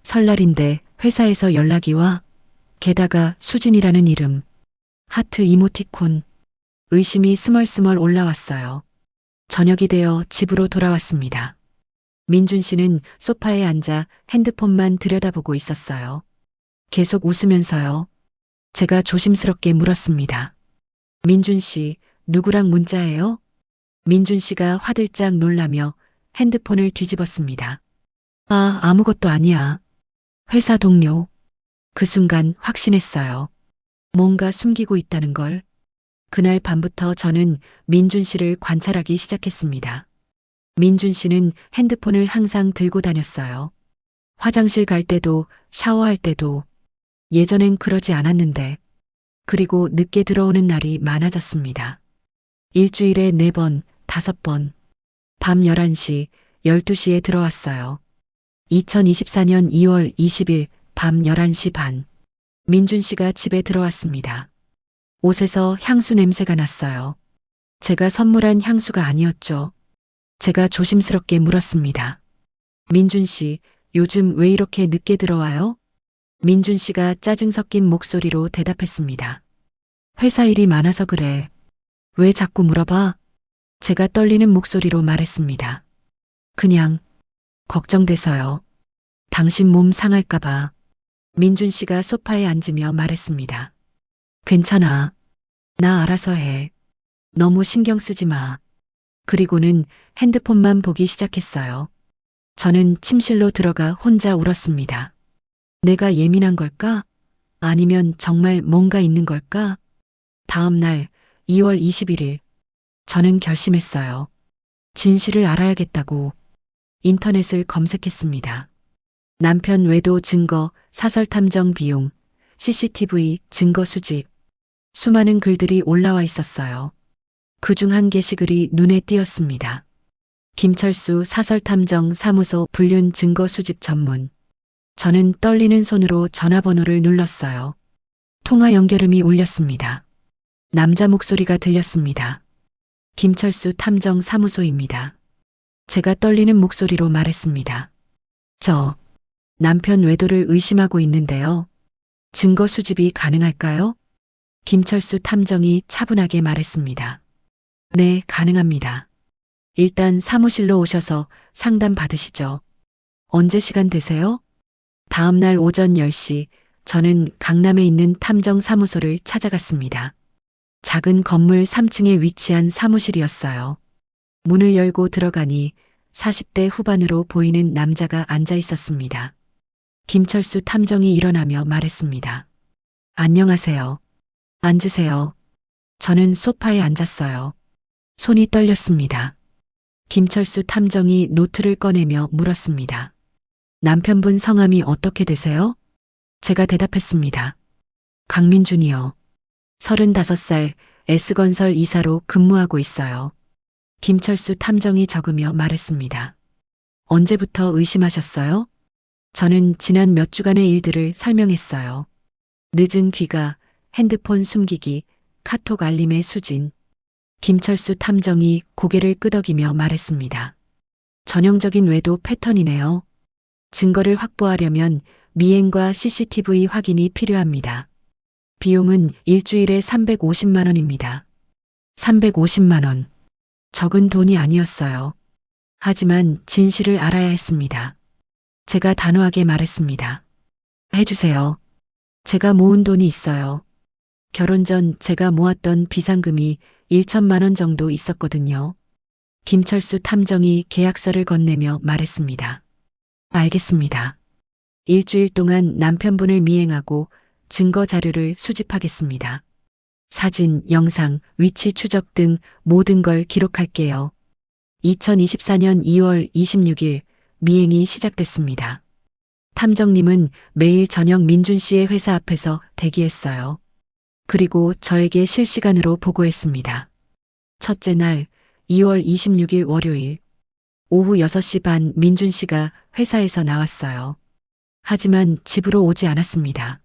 설날인데 회사에서 연락이 와? 게다가 수진이라는 이름. 하트 이모티콘. 의심이 스멀스멀 올라왔어요. 저녁이 되어 집으로 돌아왔습니다. 민준 씨는 소파에 앉아 핸드폰만 들여다보고 있었어요. 계속 웃으면서요. 제가 조심스럽게 물었습니다. 민준 씨, 누구랑 문자예요? 민준 씨가 화들짝 놀라며 핸드폰을 뒤집었습니다. 아, 아무것도 아니야. 회사 동료. 그 순간 확신했어요. 뭔가 숨기고 있다는 걸. 그날 밤부터 저는 민준 씨를 관찰하기 시작했습니다. 민준 씨는 핸드폰을 항상 들고 다녔어요. 화장실 갈 때도 샤워할 때도. 예전엔 그러지 않았는데. 그리고 늦게 들어오는 날이 많아졌습니다. 일주일에 4번, 5번. 밤 11시, 12시에 들어왔어요. 2024년 2월 20일 밤 11시 반. 민준 씨가 집에 들어왔습니다. 옷에서 향수 냄새가 났어요. 제가 선물한 향수가 아니었죠. 제가 조심스럽게 물었습니다. 민준 씨, 요즘 왜 이렇게 늦게 들어와요? 민준 씨가 짜증 섞인 목소리로 대답했습니다. 회사 일이 많아서 그래. 왜 자꾸 물어봐? 제가 떨리는 목소리로 말했습니다. 그냥 걱정돼서요. 당신 몸 상할까봐. 민준 씨가 소파에 앉으며 말했습니다. 괜찮아. 나 알아서 해. 너무 신경 쓰지 마. 그리고는 핸드폰만 보기 시작했어요. 저는 침실로 들어가 혼자 울었습니다. 내가 예민한 걸까? 아니면 정말 뭔가 있는 걸까? 다음 날 2월 21일 저는 결심했어요. 진실을 알아야겠다고 인터넷을 검색했습니다. 남편 외도 증거, 사설 탐정 비용, CCTV 증거 수집, 수많은 글들이 올라와 있었어요. 그중 한 게시글이 눈에 띄었습니다. 김철수 사설 탐정 사무소 불륜 증거 수집 전문. 저는 떨리는 손으로 전화번호를 눌렀어요. 통화 연결음이 울렸습니다. 남자 목소리가 들렸습니다. 김철수 탐정 사무소입니다. 제가 떨리는 목소리로 말했습니다. 남편 외도를 의심하고 있는데요. 증거 수집이 가능할까요? 김철수 탐정이 차분하게 말했습니다. 네, 가능합니다. 일단 사무실로 오셔서 상담 받으시죠. 언제 시간 되세요? 다음 날 오전 10시 저는 강남에 있는 탐정 사무소를 찾아갔습니다. 작은 건물 3층에 위치한 사무실이었어요. 문을 열고 들어가니 40대 후반으로 보이는 남자가 앉아 있었습니다. 김철수 탐정이 일어나며 말했습니다. 안녕하세요. 앉으세요. 저는 소파에 앉았어요. 손이 떨렸습니다. 김철수 탐정이 노트를 꺼내며 물었습니다. 남편분 성함이 어떻게 되세요? 제가 대답했습니다. 강민준이요. 35살 S건설 이사로 근무하고 있어요. 김철수 탐정이 적으며 말했습니다. 언제부터 의심하셨어요? 저는 지난 몇 주간의 일들을 설명했어요. 늦은 귀가, 핸드폰 숨기기, 카톡 알림의 수진. 김철수 탐정이 고개를 끄덕이며 말했습니다. 전형적인 외도 패턴이네요. 증거를 확보하려면 미행과 CCTV 확인이 필요합니다. 비용은 일주일에 350만 원입니다. 350만 원. 적은 돈이 아니었어요. 하지만 진실을 알아야 했습니다. 제가 단호하게 말했습니다. 해주세요. 제가 모은 돈이 있어요. 결혼 전 제가 모았던 비상금이 1천만 원 정도 있었거든요. 김철수 탐정이 계약서를 건네며 말했습니다. 알겠습니다. 일주일 동안 남편분을 미행하고 증거 자료를 수집하겠습니다. 사진, 영상, 위치 추적 등 모든 걸 기록할게요. 2024년 2월 26일 미행이 시작됐습니다. 탐정님은 매일 저녁 민준 씨의 회사 앞에서 대기했어요. 그리고 저에게 실시간으로 보고했습니다. 첫째 날 2월 26일 월요일 오후 6시 반 민준 씨가 회사에서 나왔어요. 하지만 집으로 오지 않았습니다.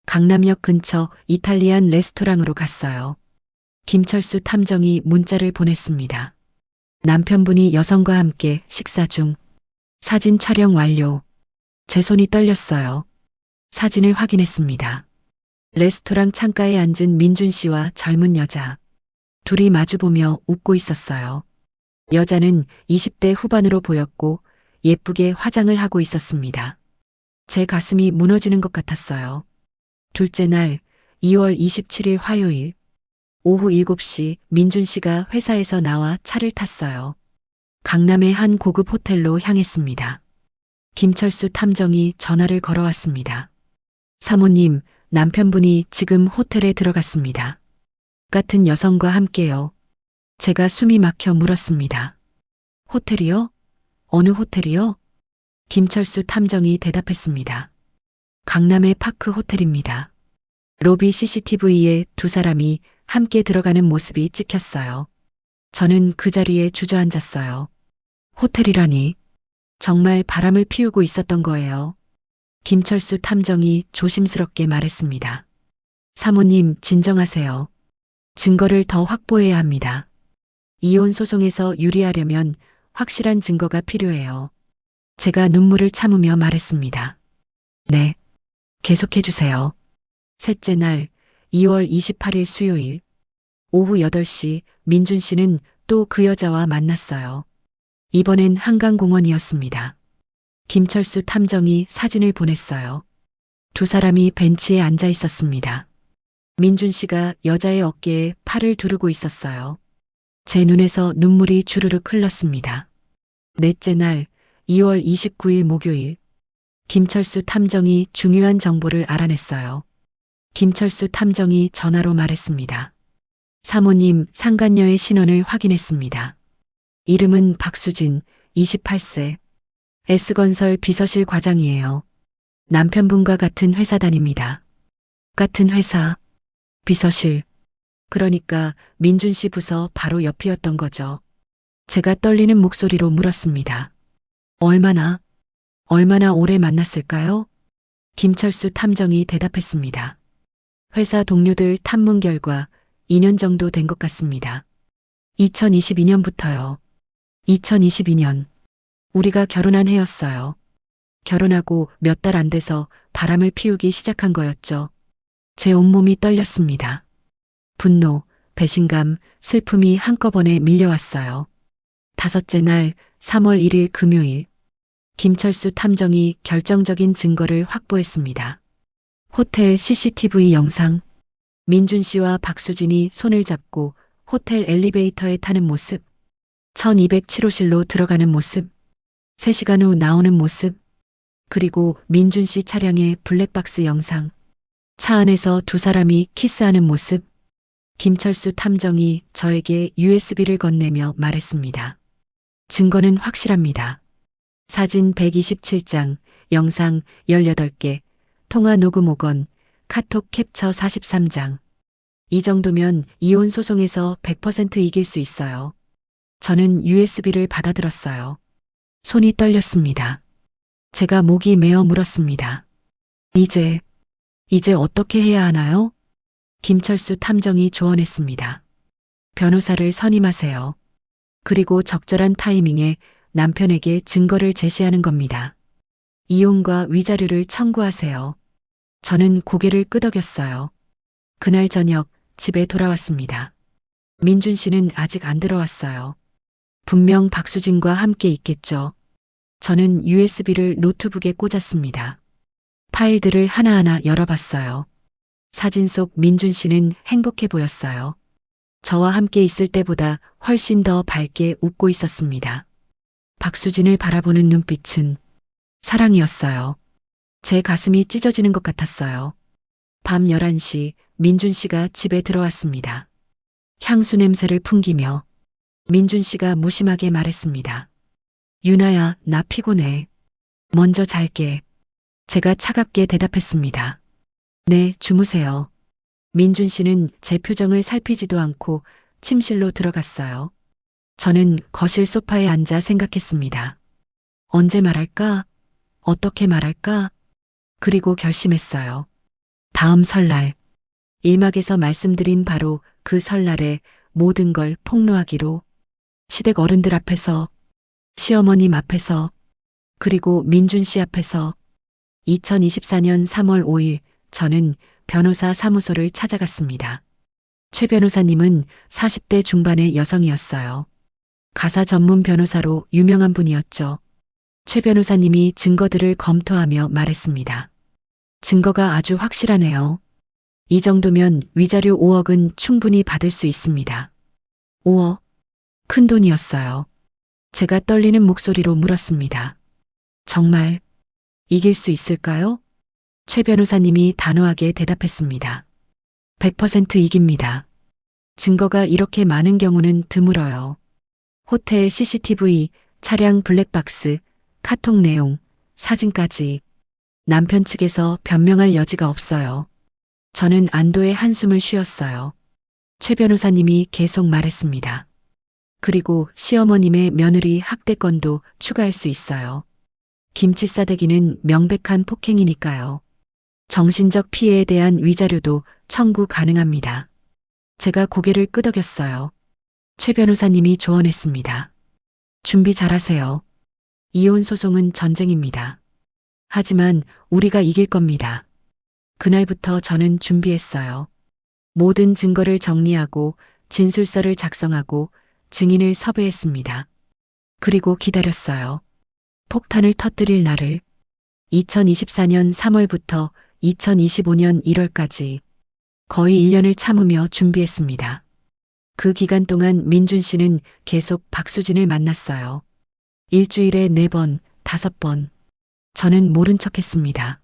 강남역 근처 이탈리안 레스토랑으로 갔어요. 김철수 탐정이 문자를 보냈습니다. 남편분이 여성과 함께 식사 중. 사진 촬영 완료. 제 손이 떨렸어요. 사진을 확인했습니다. 레스토랑 창가에 앉은 민준 씨와 젊은 여자. 둘이 마주보며 웃고 있었어요. 여자는 20대 후반으로 보였고 예쁘게 화장을 하고 있었습니다. 제 가슴이 무너지는 것 같았어요. 둘째 날 2월 27일 화요일 오후 7시 민준 씨가 회사에서 나와 차를 탔어요. 강남의 한 고급 호텔로 향했습니다. 김철수 탐정이 전화를 걸어왔습니다. 사모님, 남편분이 지금 호텔에 들어갔습니다. 같은 여성과 함께요. 제가 숨이 막혀 물었습니다. 호텔이요? 어느 호텔이요? 김철수 탐정이 대답했습니다. 강남의 파크 호텔입니다. 로비 CCTV에 두 사람이 함께 들어가는 모습이 찍혔어요. 저는 그 자리에 주저앉았어요. 호텔이라니. 정말 바람을 피우고 있었던 거예요. 김철수 탐정이 조심스럽게 말했습니다. 사모님, 진정하세요. 증거를 더 확보해야 합니다. 이혼 소송에서 유리하려면 확실한 증거가 필요해요. 제가 눈물을 참으며 말했습니다. 네. 계속해 주세요. 셋째 날 2월 28일 수요일 오후 8시 민준 씨는 또 그 여자와 만났어요. 이번엔 한강공원이었습니다. 김철수 탐정이 사진을 보냈어요. 두 사람이 벤치에 앉아 있었습니다. 민준 씨가 여자의 어깨에 팔을 두르고 있었어요. 제 눈에서 눈물이 주르륵 흘렀습니다. 넷째 날 2월 29일 목요일 김철수 탐정이 중요한 정보를 알아냈어요. 김철수 탐정이 전화로 말했습니다. 사모님, 상간녀의 신원을 확인했습니다. 이름은 박수진, 28세. S건설 비서실 과장이에요. 남편분과 같은 회사 다닙니다. 같은 회사, 비서실. 그러니까 민준 씨 부서 바로 옆이었던 거죠. 제가 떨리는 목소리로 물었습니다. 얼마나 오래 만났을까요? 김철수 탐정이 대답했습니다. 회사 동료들 탐문 결과 2년 정도 된 것 같습니다. 2022년부터요. 2022년. 우리가 결혼한 해였어요. 결혼하고 몇 달 안 돼서 바람을 피우기 시작한 거였죠. 제 온몸이 떨렸습니다. 분노, 배신감, 슬픔이 한꺼번에 밀려왔어요. 다섯째 날 3월 1일 금요일, 김철수 탐정이 결정적인 증거를 확보했습니다. 호텔 CCTV 영상, 민준 씨와 박수진이 손을 잡고 호텔 엘리베이터에 타는 모습, 1207호실로 들어가는 모습, 3시간 후 나오는 모습, 그리고 민준 씨 차량의 블랙박스 영상, 차 안에서 두 사람이 키스하는 모습, 김철수 탐정이 저에게 USB를 건네며 말했습니다. 증거는 확실합니다. 사진 127장, 영상 18개, 통화 녹음 5건, 카톡 캡처 43장. 이 정도면 이혼 소송에서 100% 이길 수 있어요. 저는 USB를 받아들었어요. 손이 떨렸습니다. 제가 목이 메어 물었습니다. 이제 어떻게 해야 하나요? 김철수 탐정이 조언했습니다. 변호사를 선임하세요. 그리고 적절한 타이밍에 남편에게 증거를 제시하는 겁니다. 이혼과 위자료를 청구하세요. 저는 고개를 끄덕였어요. 그날 저녁 집에 돌아왔습니다. 민준 씨는 아직 안 들어왔어요. 분명 박수진과 함께 있겠죠. 저는 USB를 노트북에 꽂았습니다. 파일들을 하나하나 열어봤어요. 사진 속 민준 씨는 행복해 보였어요. 저와 함께 있을 때보다 훨씬 더 밝게 웃고 있었습니다. 박수진을 바라보는 눈빛은 사랑이었어요. 제 가슴이 찢어지는 것 같았어요. 밤 11시 민준 씨가 집에 들어왔습니다. 향수 냄새를 풍기며 민준 씨가 무심하게 말했습니다. 유나야, 나 피곤해. 먼저 잘게. 제가 차갑게 대답했습니다. 네, 주무세요. 민준 씨는 제 표정을 살피지도 않고 침실로 들어갔어요. 저는 거실 소파에 앉아 생각했습니다. 언제 말할까? 어떻게 말할까? 그리고 결심했어요. 다음 설날, 일막에서 말씀드린 바로 그 설날에 모든 걸 폭로하기로, 시댁 어른들 앞에서, 시어머님 앞에서, 그리고 민준 씨 앞에서. 2024년 3월 5일 저는 변호사 사무소를 찾아갔습니다. 최 변호사님은 40대 중반의 여성이었어요. 가사 전문 변호사로 유명한 분이었죠. 최 변호사님이 증거들을 검토하며 말했습니다. 증거가 아주 확실하네요. 이 정도면 위자료 5억은 충분히 받을 수 있습니다. 5억? 큰 돈이었어요. 제가 떨리는 목소리로 물었습니다. 정말 이길 수 있을까요? 최 변호사님이 단호하게 대답했습니다. 100% 이깁니다. 증거가 이렇게 많은 경우는 드물어요. 호텔 CCTV, 차량 블랙박스, 카톡 내용, 사진까지. 남편 측에서 변명할 여지가 없어요. 저는 안도의 한숨을 쉬었어요. 최 변호사님이 계속 말했습니다. 그리고 시어머님의 며느리 학대 건도 추가할 수 있어요. 김치 싸대기는 명백한 폭행이니까요. 정신적 피해에 대한 위자료도 청구 가능합니다. 제가 고개를 끄덕였어요. 최 변호사님이 조언했습니다. 준비 잘하세요. 이혼 소송은 전쟁입니다. 하지만 우리가 이길 겁니다. 그날부터 저는 준비했어요. 모든 증거를 정리하고 진술서를 작성하고 증인을 섭외했습니다. 그리고 기다렸어요. 폭탄을 터뜨릴 날을. 2024년 3월부터 2025년 1월까지 거의 1년을 참으며 준비했습니다. 그 기간 동안 민준 씨는 계속 박수진을 만났어요. 일주일에 4번, 5번. 저는 모른 척했습니다.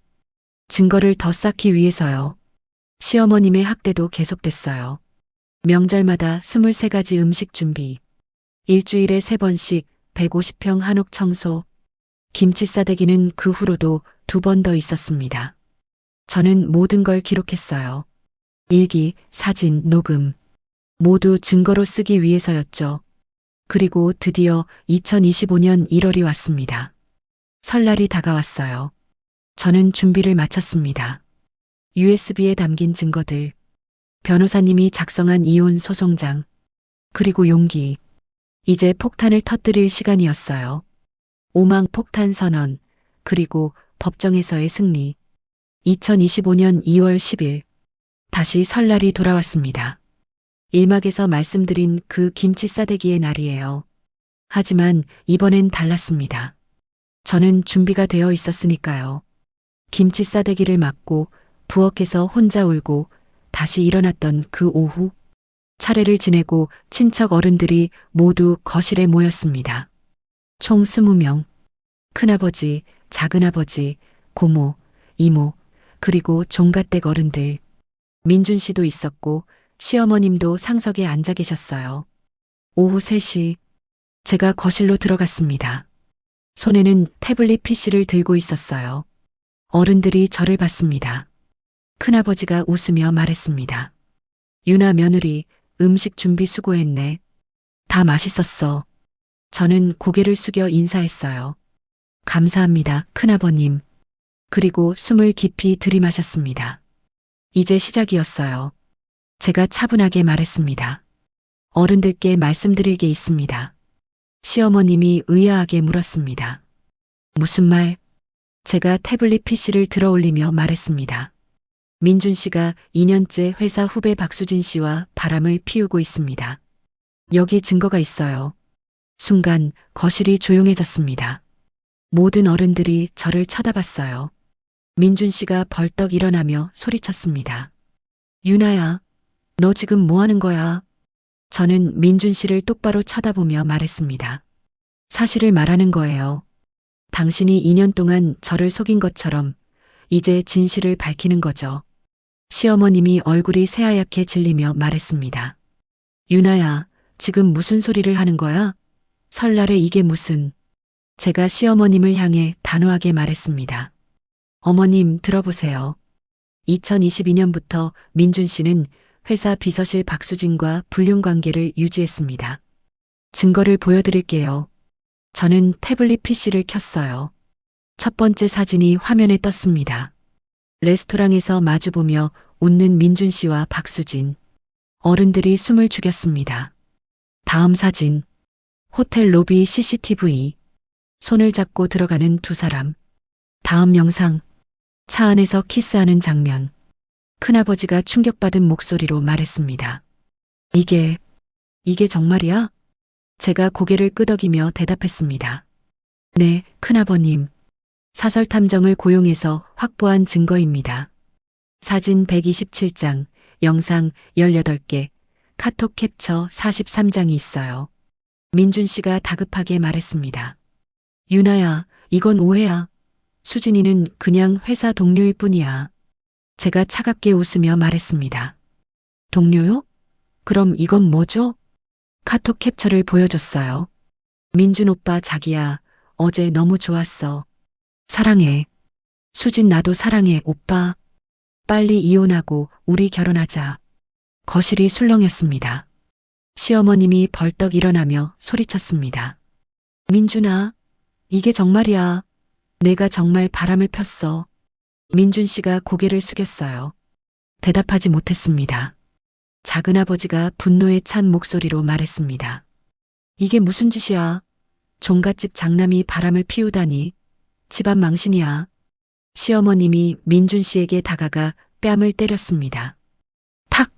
증거를 더 쌓기 위해서요. 시어머님의 학대도 계속됐어요. 명절마다 23가지 음식 준비. 일주일에 3번씩 150평 한옥 청소. 김치 싸대기는 그 후로도 2번 더 있었습니다. 저는 모든 걸 기록했어요. 일기, 사진, 녹음. 모두 증거로 쓰기 위해서였죠. 그리고 드디어 2025년 1월이 왔습니다. 설날이 다가왔어요. 저는 준비를 마쳤습니다. USB에 담긴 증거들, 변호사님이 작성한 이혼 소송장, 그리고 용기. 이제 폭탄을 터뜨릴 시간이었어요. 오망 폭탄 선언, 그리고 법정에서의 승리. 2025년 2월 10일. 다시 설날이 돌아왔습니다. 일막에서 말씀드린 그 김치 싸대기의 날이에요. 하지만 이번엔 달랐습니다. 저는 준비가 되어 있었으니까요. 김치 싸대기를 맞고 부엌에서 혼자 울고 다시 일어났던 그 오후. 차례를 지내고 친척 어른들이 모두 거실에 모였습니다. 총 20명. 큰아버지, 작은아버지, 고모, 이모, 그리고 종갓댁 어른들. 민준 씨도 있었고 시어머님도 상석에 앉아 계셨어요. 오후 3시 제가 거실로 들어갔습니다. 손에는 태블릿 PC를 들고 있었어요. 어른들이 저를 봤습니다. 큰아버지가 웃으며 말했습니다. 유나 며느리, 음식 준비 수고했네. 다 맛있었어. 저는 고개를 숙여 인사했어요. 감사합니다, 큰아버님. 그리고 숨을 깊이 들이마셨습니다. 이제 시작이었어요. 제가 차분하게 말했습니다. 어른들께 말씀드릴 게 있습니다. 시어머님이 의아하게 물었습니다. 무슨 말? 제가 태블릿 PC를 들어 올리며 말했습니다. 민준 씨가 2년째 회사 후배 박수진 씨와 바람을 피우고 있습니다. 여기 증거가 있어요. 순간 거실이 조용해졌습니다. 모든 어른들이 저를 쳐다봤어요. 민준 씨가 벌떡 일어나며 소리쳤습니다. 유나야, 너 지금 뭐 하는 거야? 저는 민준 씨를 똑바로 쳐다보며 말했습니다. 사실을 말하는 거예요. 당신이 2년 동안 저를 속인 것처럼 이제 진실을 밝히는 거죠. 시어머님이 얼굴이 새하얗게 질리며 말했습니다. 유나야, 지금 무슨 소리를 하는 거야? 설날에 이게 무슨... 제가 시어머님을 향해 단호하게 말했습니다. 어머님, 들어보세요. 2022년부터 민준 씨는 회사 비서실 박수진과 불륜 관계를 유지했습니다. 증거를 보여드릴게요. 저는 태블릿 PC를 켰어요. 첫 번째 사진이 화면에 떴습니다. 레스토랑에서 마주보며 웃는 민준 씨와 박수진. 어른들이 숨을 죽였습니다. 다음 사진. 호텔 로비 CCTV. 손을 잡고 들어가는 두 사람. 다음 영상. 차 안에서 키스하는 장면. 큰아버지가 충격받은 목소리로 말했습니다. 이게 정말이야? 제가 고개를 끄덕이며 대답했습니다. 네, 큰아버님. 사설 탐정을 고용해서 확보한 증거입니다. 사진 127장, 영상 18개, 카톡 캡처 43장이 있어요. 민준 씨가 다급하게 말했습니다. 유나야, 이건 오해야. 수진이는 그냥 회사 동료일 뿐이야. 제가 차갑게 웃으며 말했습니다. 동료요? 그럼 이건 뭐죠? 카톡 캡처를 보여줬어요. 민준 오빠 자기야, 어제 너무 좋았어. 사랑해. 수진 나도 사랑해, 오빠. 빨리 이혼하고 우리 결혼하자. 거실이 술렁였습니다. 시어머님이 벌떡 일어나며 소리쳤습니다. 민준아, 이게 정말이야. 내가 정말 바람을 폈어. 민준 씨가 고개를 숙였어요. 대답하지 못했습니다. 작은아버지가 분노에 찬 목소리로 말했습니다. 이게 무슨 짓이야? 종갓집 장남이 바람을 피우다니. 집안 망신이야. 시어머님이 민준 씨에게 다가가 뺨을 때렸습니다. 탁!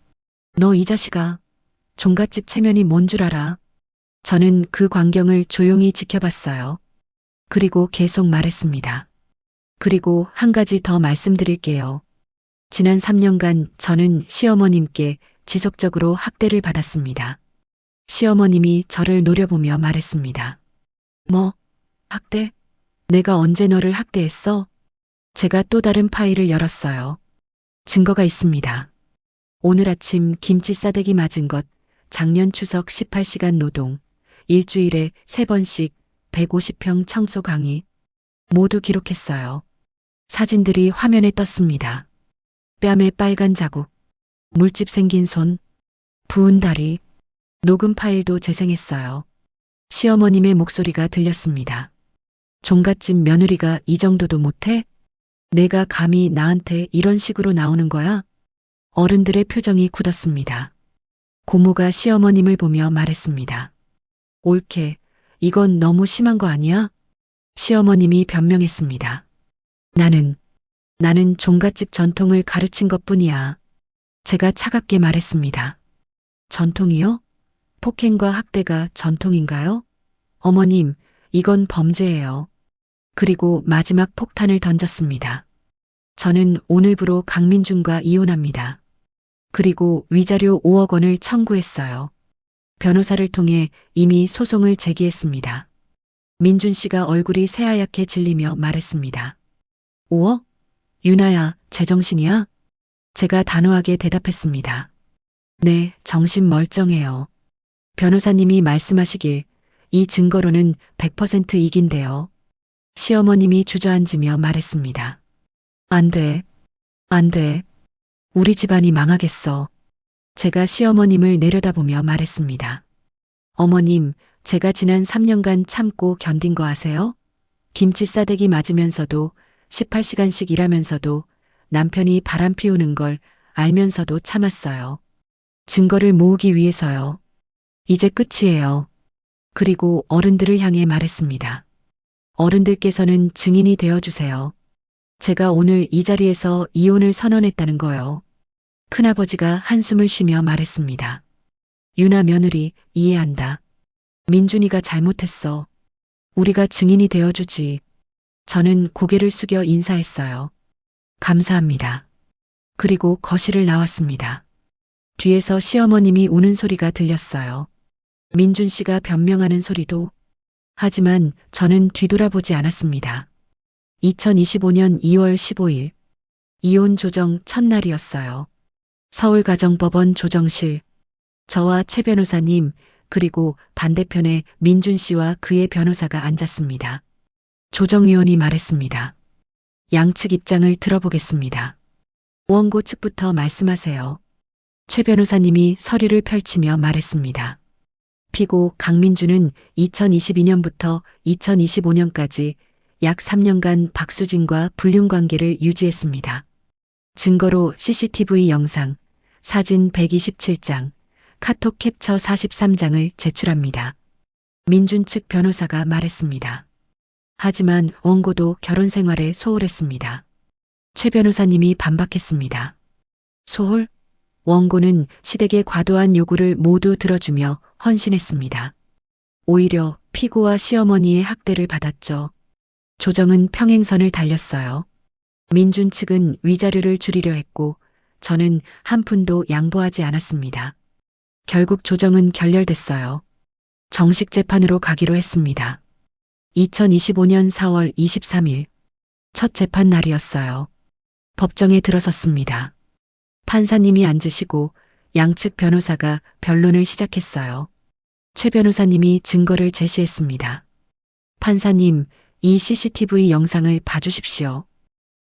너 이 자식아. 종갓집 체면이 뭔 줄 알아? 저는 그 광경을 조용히 지켜봤어요. 그리고 계속 말했습니다. 그리고 한 가지 더 말씀드릴게요. 지난 3년간 저는 시어머님께 지속적으로 학대를 받았습니다. 시어머님이 저를 노려보며 말했습니다. 뭐? 학대? 내가 언제 너를 학대했어? 제가 또 다른 파일을 열었어요. 증거가 있습니다. 오늘 아침 김치 싸대기 맞은 것, 작년 추석 18시간 노동, 일주일에 3번씩 150평 청소 강의. 모두 기록했어요. 사진들이 화면에 떴습니다. 뺨에 빨간 자국, 물집 생긴 손, 부은 다리, 녹음 파일도 재생했어요. 시어머님의 목소리가 들렸습니다. 종갓집 며느리가 이 정도도 못해? 내가 감히 나한테 이런 식으로 나오는 거야? 어른들의 표정이 굳었습니다. 고모가 시어머님을 보며 말했습니다. 옳게, 이건 너무 심한 거 아니야? 시어머님이 변명했습니다. 나는 종갓집 전통을 가르친 것뿐이야. 제가 차갑게 말했습니다. 전통이요? 폭행과 학대가 전통인가요? 어머님, 이건 범죄예요. 그리고 마지막 폭탄을 던졌습니다. 저는 오늘부로 강민준과 이혼합니다. 그리고 위자료 5억 원을 청구했어요. 변호사를 통해 이미 소송을 제기했습니다. 민준 씨가 얼굴이 새하얗게 질리며 말했습니다. 5억? 유나야, 제정신이야? 제가 단호하게 대답했습니다. 네, 정신 멀쩡해요. 변호사님이 말씀하시길 이 증거로는 100% 이긴대요. 시어머님이 주저앉으며 말했습니다. 안 돼. 안 돼. 우리 집안이 망하겠어. 제가 시어머님을 내려다보며 말했습니다. 어머님, 제가 지난 3년간 참고 견딘 거 아세요? 김치 싸대기 맞으면서도 18시간씩 일하면서도 남편이 바람 피우는 걸 알면서도 참았어요. 증거를 모으기 위해서요. 이제 끝이에요. 그리고 어른들을 향해 말했습니다. 어른들께서는 증인이 되어주세요. 제가 오늘 이 자리에서 이혼을 선언했다는 거요. 큰아버지가 한숨을 쉬며 말했습니다. 유나 며느리, 이해한다. 민준이가 잘못했어. 우리가 증인이 되어주지. 저는 고개를 숙여 인사했어요. 감사합니다. 그리고 거실을 나왔습니다. 뒤에서 시어머님이 우는 소리가 들렸어요. 민준 씨가 변명하는 소리도. 하지만 저는 뒤돌아보지 않았습니다. 2025년 2월 15일. 이혼 조정 첫날이었어요. 서울가정법원 조정실. 저와 최 변호사님, 그리고 반대편에 민준 씨와 그의 변호사가 앉았습니다. 조정위원이 말했습니다. 양측 입장을 들어보겠습니다. 원고 측부터 말씀하세요. 최 변호사님이 서류를 펼치며 말했습니다. 피고 강민준은 2022년부터 2025년까지 약 3년간 박수진과 불륜관계를 유지했습니다. 증거로 CCTV 영상, 사진 127장, 카톡 캡처 43장을 제출합니다. 민준 측 변호사가 말했습니다. 하지만 원고도 결혼 생활에 소홀했습니다. 최 변호사님이 반박했습니다. 소홀? 원고는 시댁의 과도한 요구를 모두 들어주며 헌신했습니다. 오히려 피고와 시어머니의 학대를 받았죠. 조정은 평행선을 달렸어요. 민준 측은 위자료를 줄이려 했고 저는 한 푼도 양보하지 않았습니다. 결국 조정은 결렬됐어요. 정식 재판으로 가기로 했습니다. 2025년 4월 23일 첫 재판 날이었어요. 법정에 들어섰습니다. 판사님이 앉으시고 양측 변호사가 변론을 시작했어요. 최 변호사님이 증거를 제시했습니다. 판사님, 이 CCTV 영상을 봐주십시오.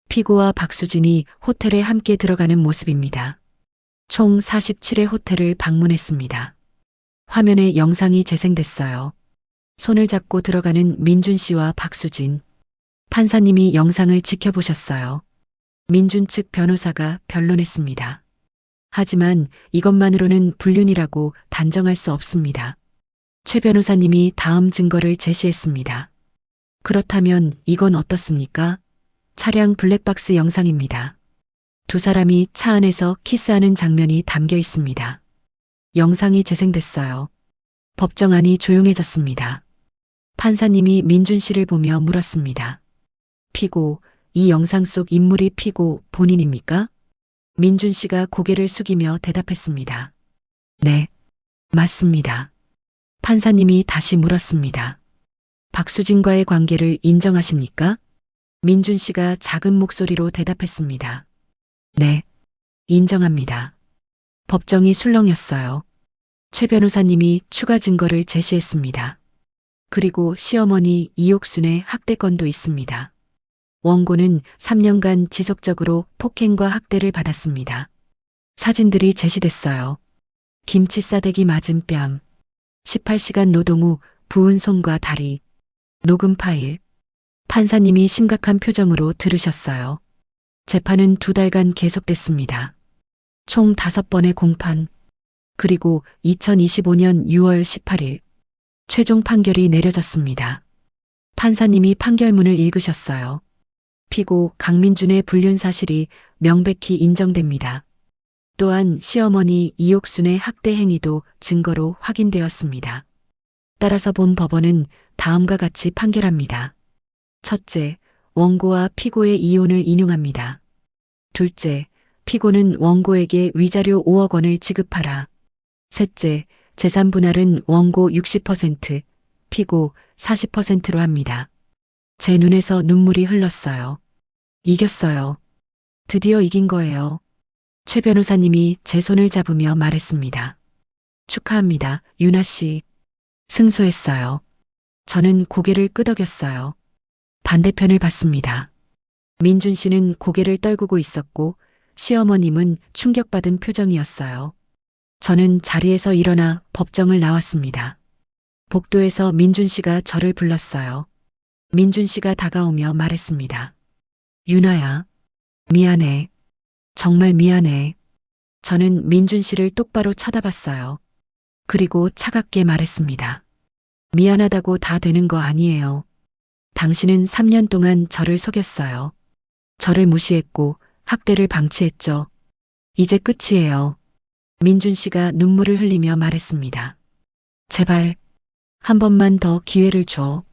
피고와 박수진이 호텔에 함께 들어가는 모습입니다. 총 47회 호텔을 방문했습니다. 화면에 영상이 재생됐어요. 손을 잡고 들어가는 민준 씨와 박수진. 판사님이 영상을 지켜보셨어요. 민준 측 변호사가 변론했습니다. 하지만 이것만으로는 불륜이라고 단정할 수 없습니다. 최 변호사님이 다음 증거를 제시했습니다. 그렇다면 이건 어떻습니까? 차량 블랙박스 영상입니다. 두 사람이 차 안에서 키스하는 장면이 담겨 있습니다. 영상이 재생됐어요. 법정 안이 조용해졌습니다. 판사님이 민준 씨를 보며 물었습니다. 피고, 이 영상 속 인물이 피고 본인입니까? 민준 씨가 고개를 숙이며 대답했습니다. 네, 맞습니다. 판사님이 다시 물었습니다. 박수진과의 관계를 인정하십니까? 민준 씨가 작은 목소리로 대답했습니다. 네, 인정합니다. 법정이 술렁였어요. 최 변호사님이 추가 증거를 제시했습니다. 그리고 시어머니 이옥순의 학대건도 있습니다. 원고는 3년간 지속적으로 폭행과 학대를 받았습니다. 사진들이 제시됐어요. 김치 싸대기 맞은 뺨, 18시간 노동 후 부은 손과 다리, 녹음 파일. 판사님이 심각한 표정으로 들으셨어요. 재판은 2달간 계속됐습니다. 총 5번의 공판. 그리고 2025년 6월 18일 최종 판결이 내려졌습니다. 판사님이 판결문을 읽으셨어요. 피고 강민준의 불륜 사실이 명백히 인정됩니다. 또한 시어머니 이옥순의 학대 행위도 증거로 확인되었습니다. 따라서 본 법원은 다음과 같이 판결합니다. 첫째, 원고와 피고의 이혼을 인용합니다. 둘째, 피고는 원고에게 위자료 5억 원을 지급하라. 셋째, 재산 분할은 원고 60%, 피고 40%로 합니다. 제 눈에서 눈물이 흘렀어요. 이겼어요. 드디어 이긴 거예요. 최 변호사님이 제 손을 잡으며 말했습니다. 축하합니다, 윤아 씨. 승소했어요. 저는 고개를 끄덕였어요. 반대편을 봤습니다. 민준 씨는 고개를 떨구고 있었고 시어머님은 충격받은 표정이었어요. 저는 자리에서 일어나 법정을 나왔습니다. 복도에서 민준 씨가 저를 불렀어요. 민준 씨가 다가오며 말했습니다. 윤아야, 미안해. 정말 미안해. 저는 민준 씨를 똑바로 쳐다봤어요. 그리고 차갑게 말했습니다. 미안하다고 다 되는 거 아니에요. 당신은 3년 동안 저를 속였어요. 저를 무시했고 학대를 방치했죠. 이제 끝이에요. 민준 씨가 눈물을 흘리며 말했습니다. 제발 한 번만 더 기회를 줘.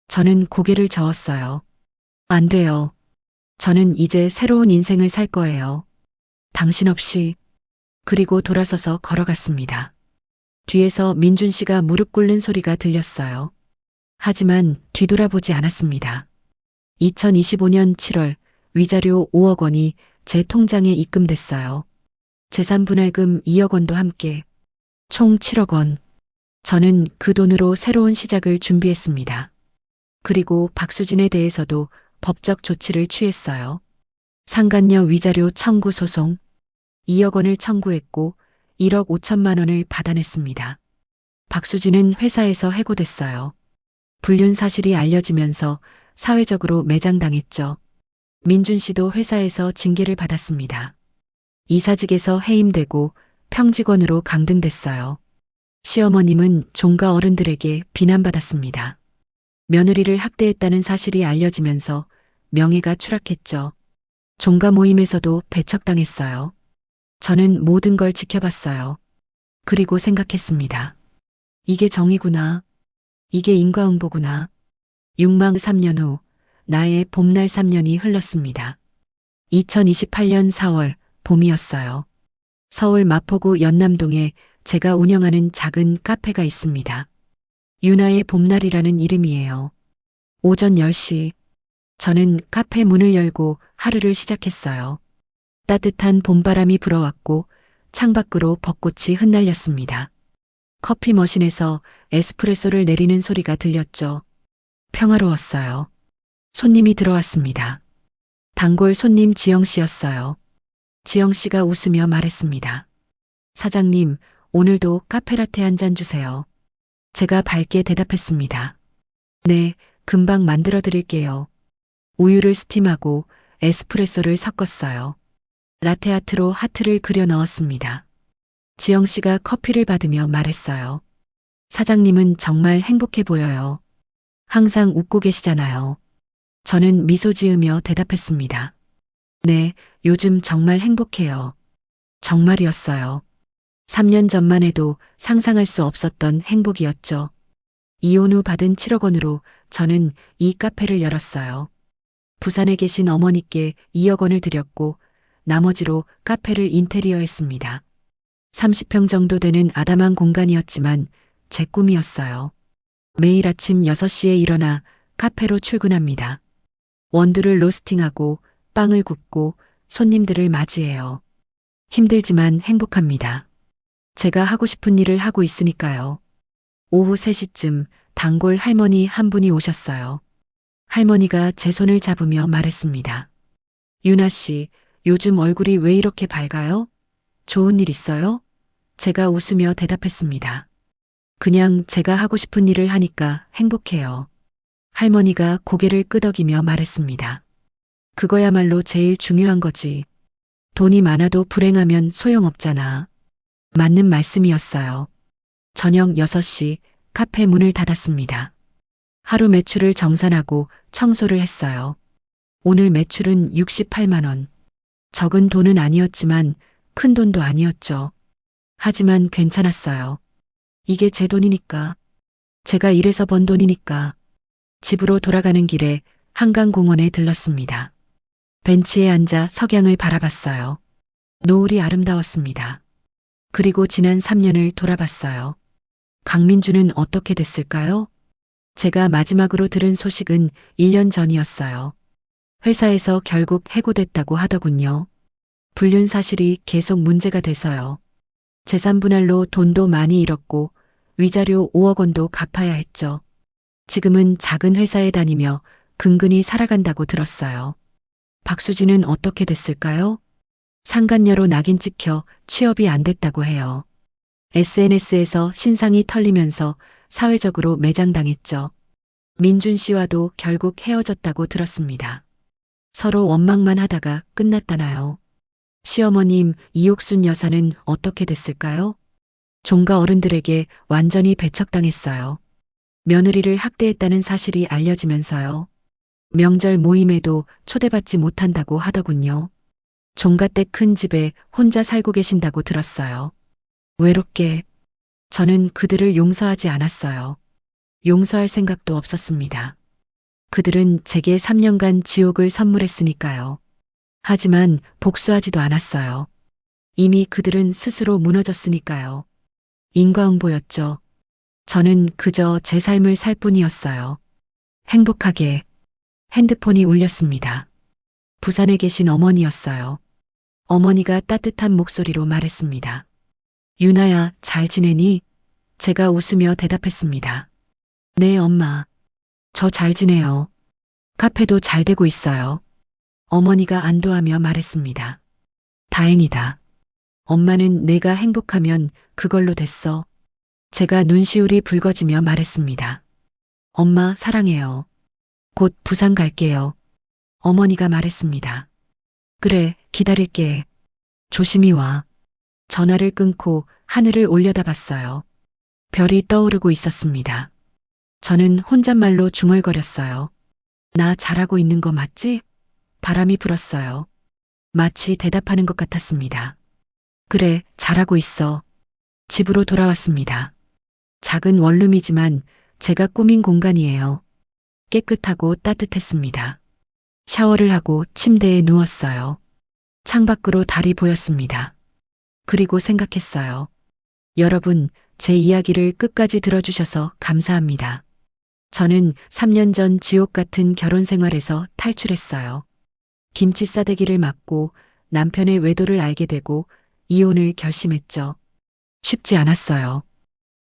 저는 고개를 저었어요. 안 돼요. 저는 이제 새로운 인생을 살 거예요. 당신 없이. 그리고 돌아서서 걸어갔습니다. 뒤에서 민준 씨가 무릎 꿇는 소리가 들렸어요. 하지만 뒤돌아보지 않았습니다. 2025년 7월 위자료 5억 원이 제 통장에 입금됐어요. 재산 분할금 2억 원도 함께 총 7억 원. 저는 그 돈으로 새로운 시작을 준비했습니다. 그리고 박수진에 대해서도 법적 조치를 취했어요. 상간녀 위자료 청구 소송 2억 원을 청구했고 1억 5천만 원을 받아냈습니다. 박수진은 회사에서 해고됐어요. 불륜 사실이 알려지면서 사회적으로 매장당했죠. 민준 씨도 회사에서 징계를 받았습니다. 이사직에서 해임되고 평직원으로 강등됐어요. 시어머님은 종가 어른들에게 비난받았습니다. 며느리를 학대했다는 사실이 알려지면서 명예가 추락했죠. 종가 모임에서도 배척당했어요. 저는 모든 걸 지켜봤어요. 그리고 생각했습니다. 이게 정의구나. 이게 인과응보구나. 육망 3년 후 나의 봄날 3년이 흘렀습니다. 2028년 4월 봄이었어요. 서울 마포구 연남동에 제가 운영하는 작은 카페가 있습니다. 윤아의 봄날이라는 이름이에요. 오전 10시 저는 카페 문을 열고 하루를 시작했어요. 따뜻한 봄바람이 불어왔고 창밖으로 벚꽃이 흩날렸습니다. 커피 머신에서 에스프레소를 내리는 소리가 들렸죠. 평화로웠어요. 손님이 들어왔습니다. 단골 손님 지영 씨였어요. 지영 씨가 웃으며 말했습니다. 사장님, 오늘도 카페라테 한 잔 주세요. 제가 밝게 대답했습니다. 네, 금방 만들어 드릴게요. 우유를 스팀하고 에스프레소를 섞었어요. 라테아트로 하트를 그려 넣었습니다. 지영 씨가 커피를 받으며 말했어요. 사장님은 정말 행복해 보여요. 항상 웃고 계시잖아요. 저는 미소 지으며 대답했습니다. 네, 요즘 정말 행복해요. 정말이었어요. 3년 전만 해도 상상할 수 없었던 행복이었죠. 이혼 후 받은 7억 원으로 저는 이 카페를 열었어요. 부산에 계신 어머니께 2억 원을 드렸고 나머지로 카페를 인테리어했습니다. 30평 정도 되는 아담한 공간이었지만 제 꿈이었어요. 매일 아침 6시에 일어나 카페로 출근합니다. 원두를 로스팅하고 빵을 굽고 손님들을 맞이해요. 힘들지만 행복합니다. 제가 하고 싶은 일을 하고 있으니까요. 오후 3시쯤 단골 할머니 한 분이 오셨어요. 할머니가 제 손을 잡으며 말했습니다. 윤아 씨, 요즘 얼굴이 왜 이렇게 밝아요? 좋은 일 있어요? 제가 웃으며 대답했습니다. 그냥 제가 하고 싶은 일을 하니까 행복해요. 할머니가 고개를 끄덕이며 말했습니다. 그거야말로 제일 중요한 거지. 돈이 많아도 불행하면 소용없잖아. 맞는 말씀이었어요. 저녁 6시 카페 문을 닫았습니다. 하루 매출을 정산하고 청소를 했어요. 오늘 매출은 68만 원. 적은 돈은 아니었지만 큰 돈도 아니었죠. 하지만 괜찮았어요. 이게 제 돈이니까. 제가 일해서 번 돈이니까. 집으로 돌아가는 길에 한강공원에 들렀습니다. 벤치에 앉아 석양을 바라봤어요. 노을이 아름다웠습니다. 그리고 지난 3년을 돌아봤어요. 강민주는 어떻게 됐을까요? 제가 마지막으로 들은 소식은 1년 전이었어요. 회사에서 결국 해고됐다고 하더군요. 불륜 사실이 계속 문제가 돼서요. 재산 분할로 돈도 많이 잃었고 위자료 5억 원도 갚아야 했죠. 지금은 작은 회사에 다니며 근근히 살아간다고 들었어요. 박수진은 어떻게 됐을까요? 상간녀로 낙인 찍혀 취업이 안 됐다고 해요. SNS에서 신상이 털리면서 사회적으로 매장당했죠. 민준 씨와도 결국 헤어졌다고 들었습니다. 서로 원망만 하다가 끝났다나요. 시어머님 이옥순 여사는 어떻게 됐을까요? 종가 어른들에게 완전히 배척당했어요. 며느리를 학대했다는 사실이 알려지면서요. 명절 모임에도 초대받지 못한다고 하더군요. 종가 때 큰 집에 혼자 살고 계신다고 들었어요. 외롭게. 저는 그들을 용서하지 않았어요. 용서할 생각도 없었습니다. 그들은 제게 3년간 지옥을 선물했으니까요. 하지만 복수하지도 않았어요. 이미 그들은 스스로 무너졌으니까요. 인과응보였죠. 저는 그저 제 삶을 살 뿐이었어요. 행복하게. 핸드폰이 울렸습니다. 부산에 계신 어머니였어요. 어머니가 따뜻한 목소리로 말했습니다. 유나야, 잘 지내니? 제가 웃으며 대답했습니다. 네, 엄마. 저 잘 지내요. 카페도 잘 되고 있어요. 어머니가 안도하며 말했습니다. 다행이다. 엄마는 내가 행복하면 그걸로 됐어. 제가 눈시울이 붉어지며 말했습니다. 엄마, 사랑해요. 곧 부산 갈게요. 어머니가 말했습니다. 그래, 기다릴게. 조심히 와. 전화를 끊고 하늘을 올려다봤어요. 별이 떠오르고 있었습니다. 저는 혼잣말로 중얼거렸어요. 나 잘하고 있는 거 맞지? 바람이 불었어요. 마치 대답하는 것 같았습니다. 그래, 잘하고 있어. 집으로 돌아왔습니다. 작은 원룸이지만 제가 꾸민 공간이에요. 깨끗하고 따뜻했습니다. 샤워를 하고 침대에 누웠어요. 창밖으로 달이 보였습니다. 그리고 생각했어요. 여러분, 제 이야기를 끝까지 들어주셔서 감사합니다. 저는 3년 전 지옥 같은 결혼 생활에서 탈출했어요. 김치 싸대기를 맞고 남편의 외도를 알게 되고 이혼을 결심했죠. 쉽지 않았어요.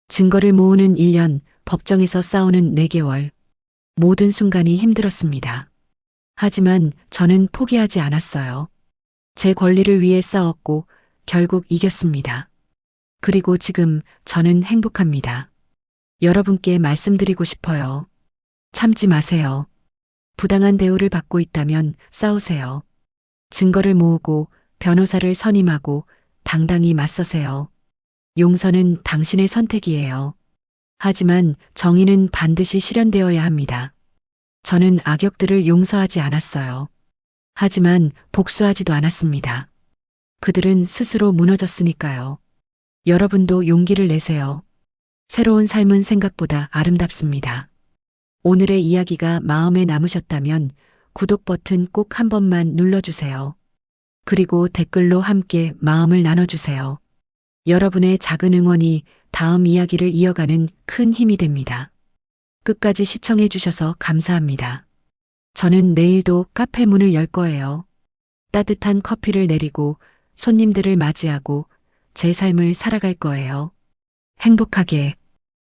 증거를 모으는 1년, 법정에서 싸우는 4개월. 모든 순간이 힘들었습니다. 하지만 저는 포기하지 않았어요. 제 권리를 위해 싸웠고 결국 이겼습니다. 그리고 지금 저는 행복합니다. 여러분께 말씀드리고 싶어요. 참지 마세요. 부당한 대우를 받고 있다면 싸우세요. 증거를 모으고 변호사를 선임하고 당당히 맞서세요. 용서는 당신의 선택이에요. 하지만 정의는 반드시 실현되어야 합니다. 저는 악역들을 용서하지 않았어요. 하지만 복수하지도 않았습니다. 그들은 스스로 무너졌으니까요. 여러분도 용기를 내세요. 새로운 삶은 생각보다 아름답습니다. 오늘의 이야기가 마음에 남으셨다면 구독 버튼 꼭 한 번만 눌러주세요. 그리고 댓글로 함께 마음을 나눠주세요. 여러분의 작은 응원이 다음 이야기를 이어가는 큰 힘이 됩니다. 끝까지 시청해 주셔서 감사합니다. 저는 내일도 카페 문을 열 거예요. 따뜻한 커피를 내리고 손님들을 맞이하고 제 삶을 살아갈 거예요. 행복하게.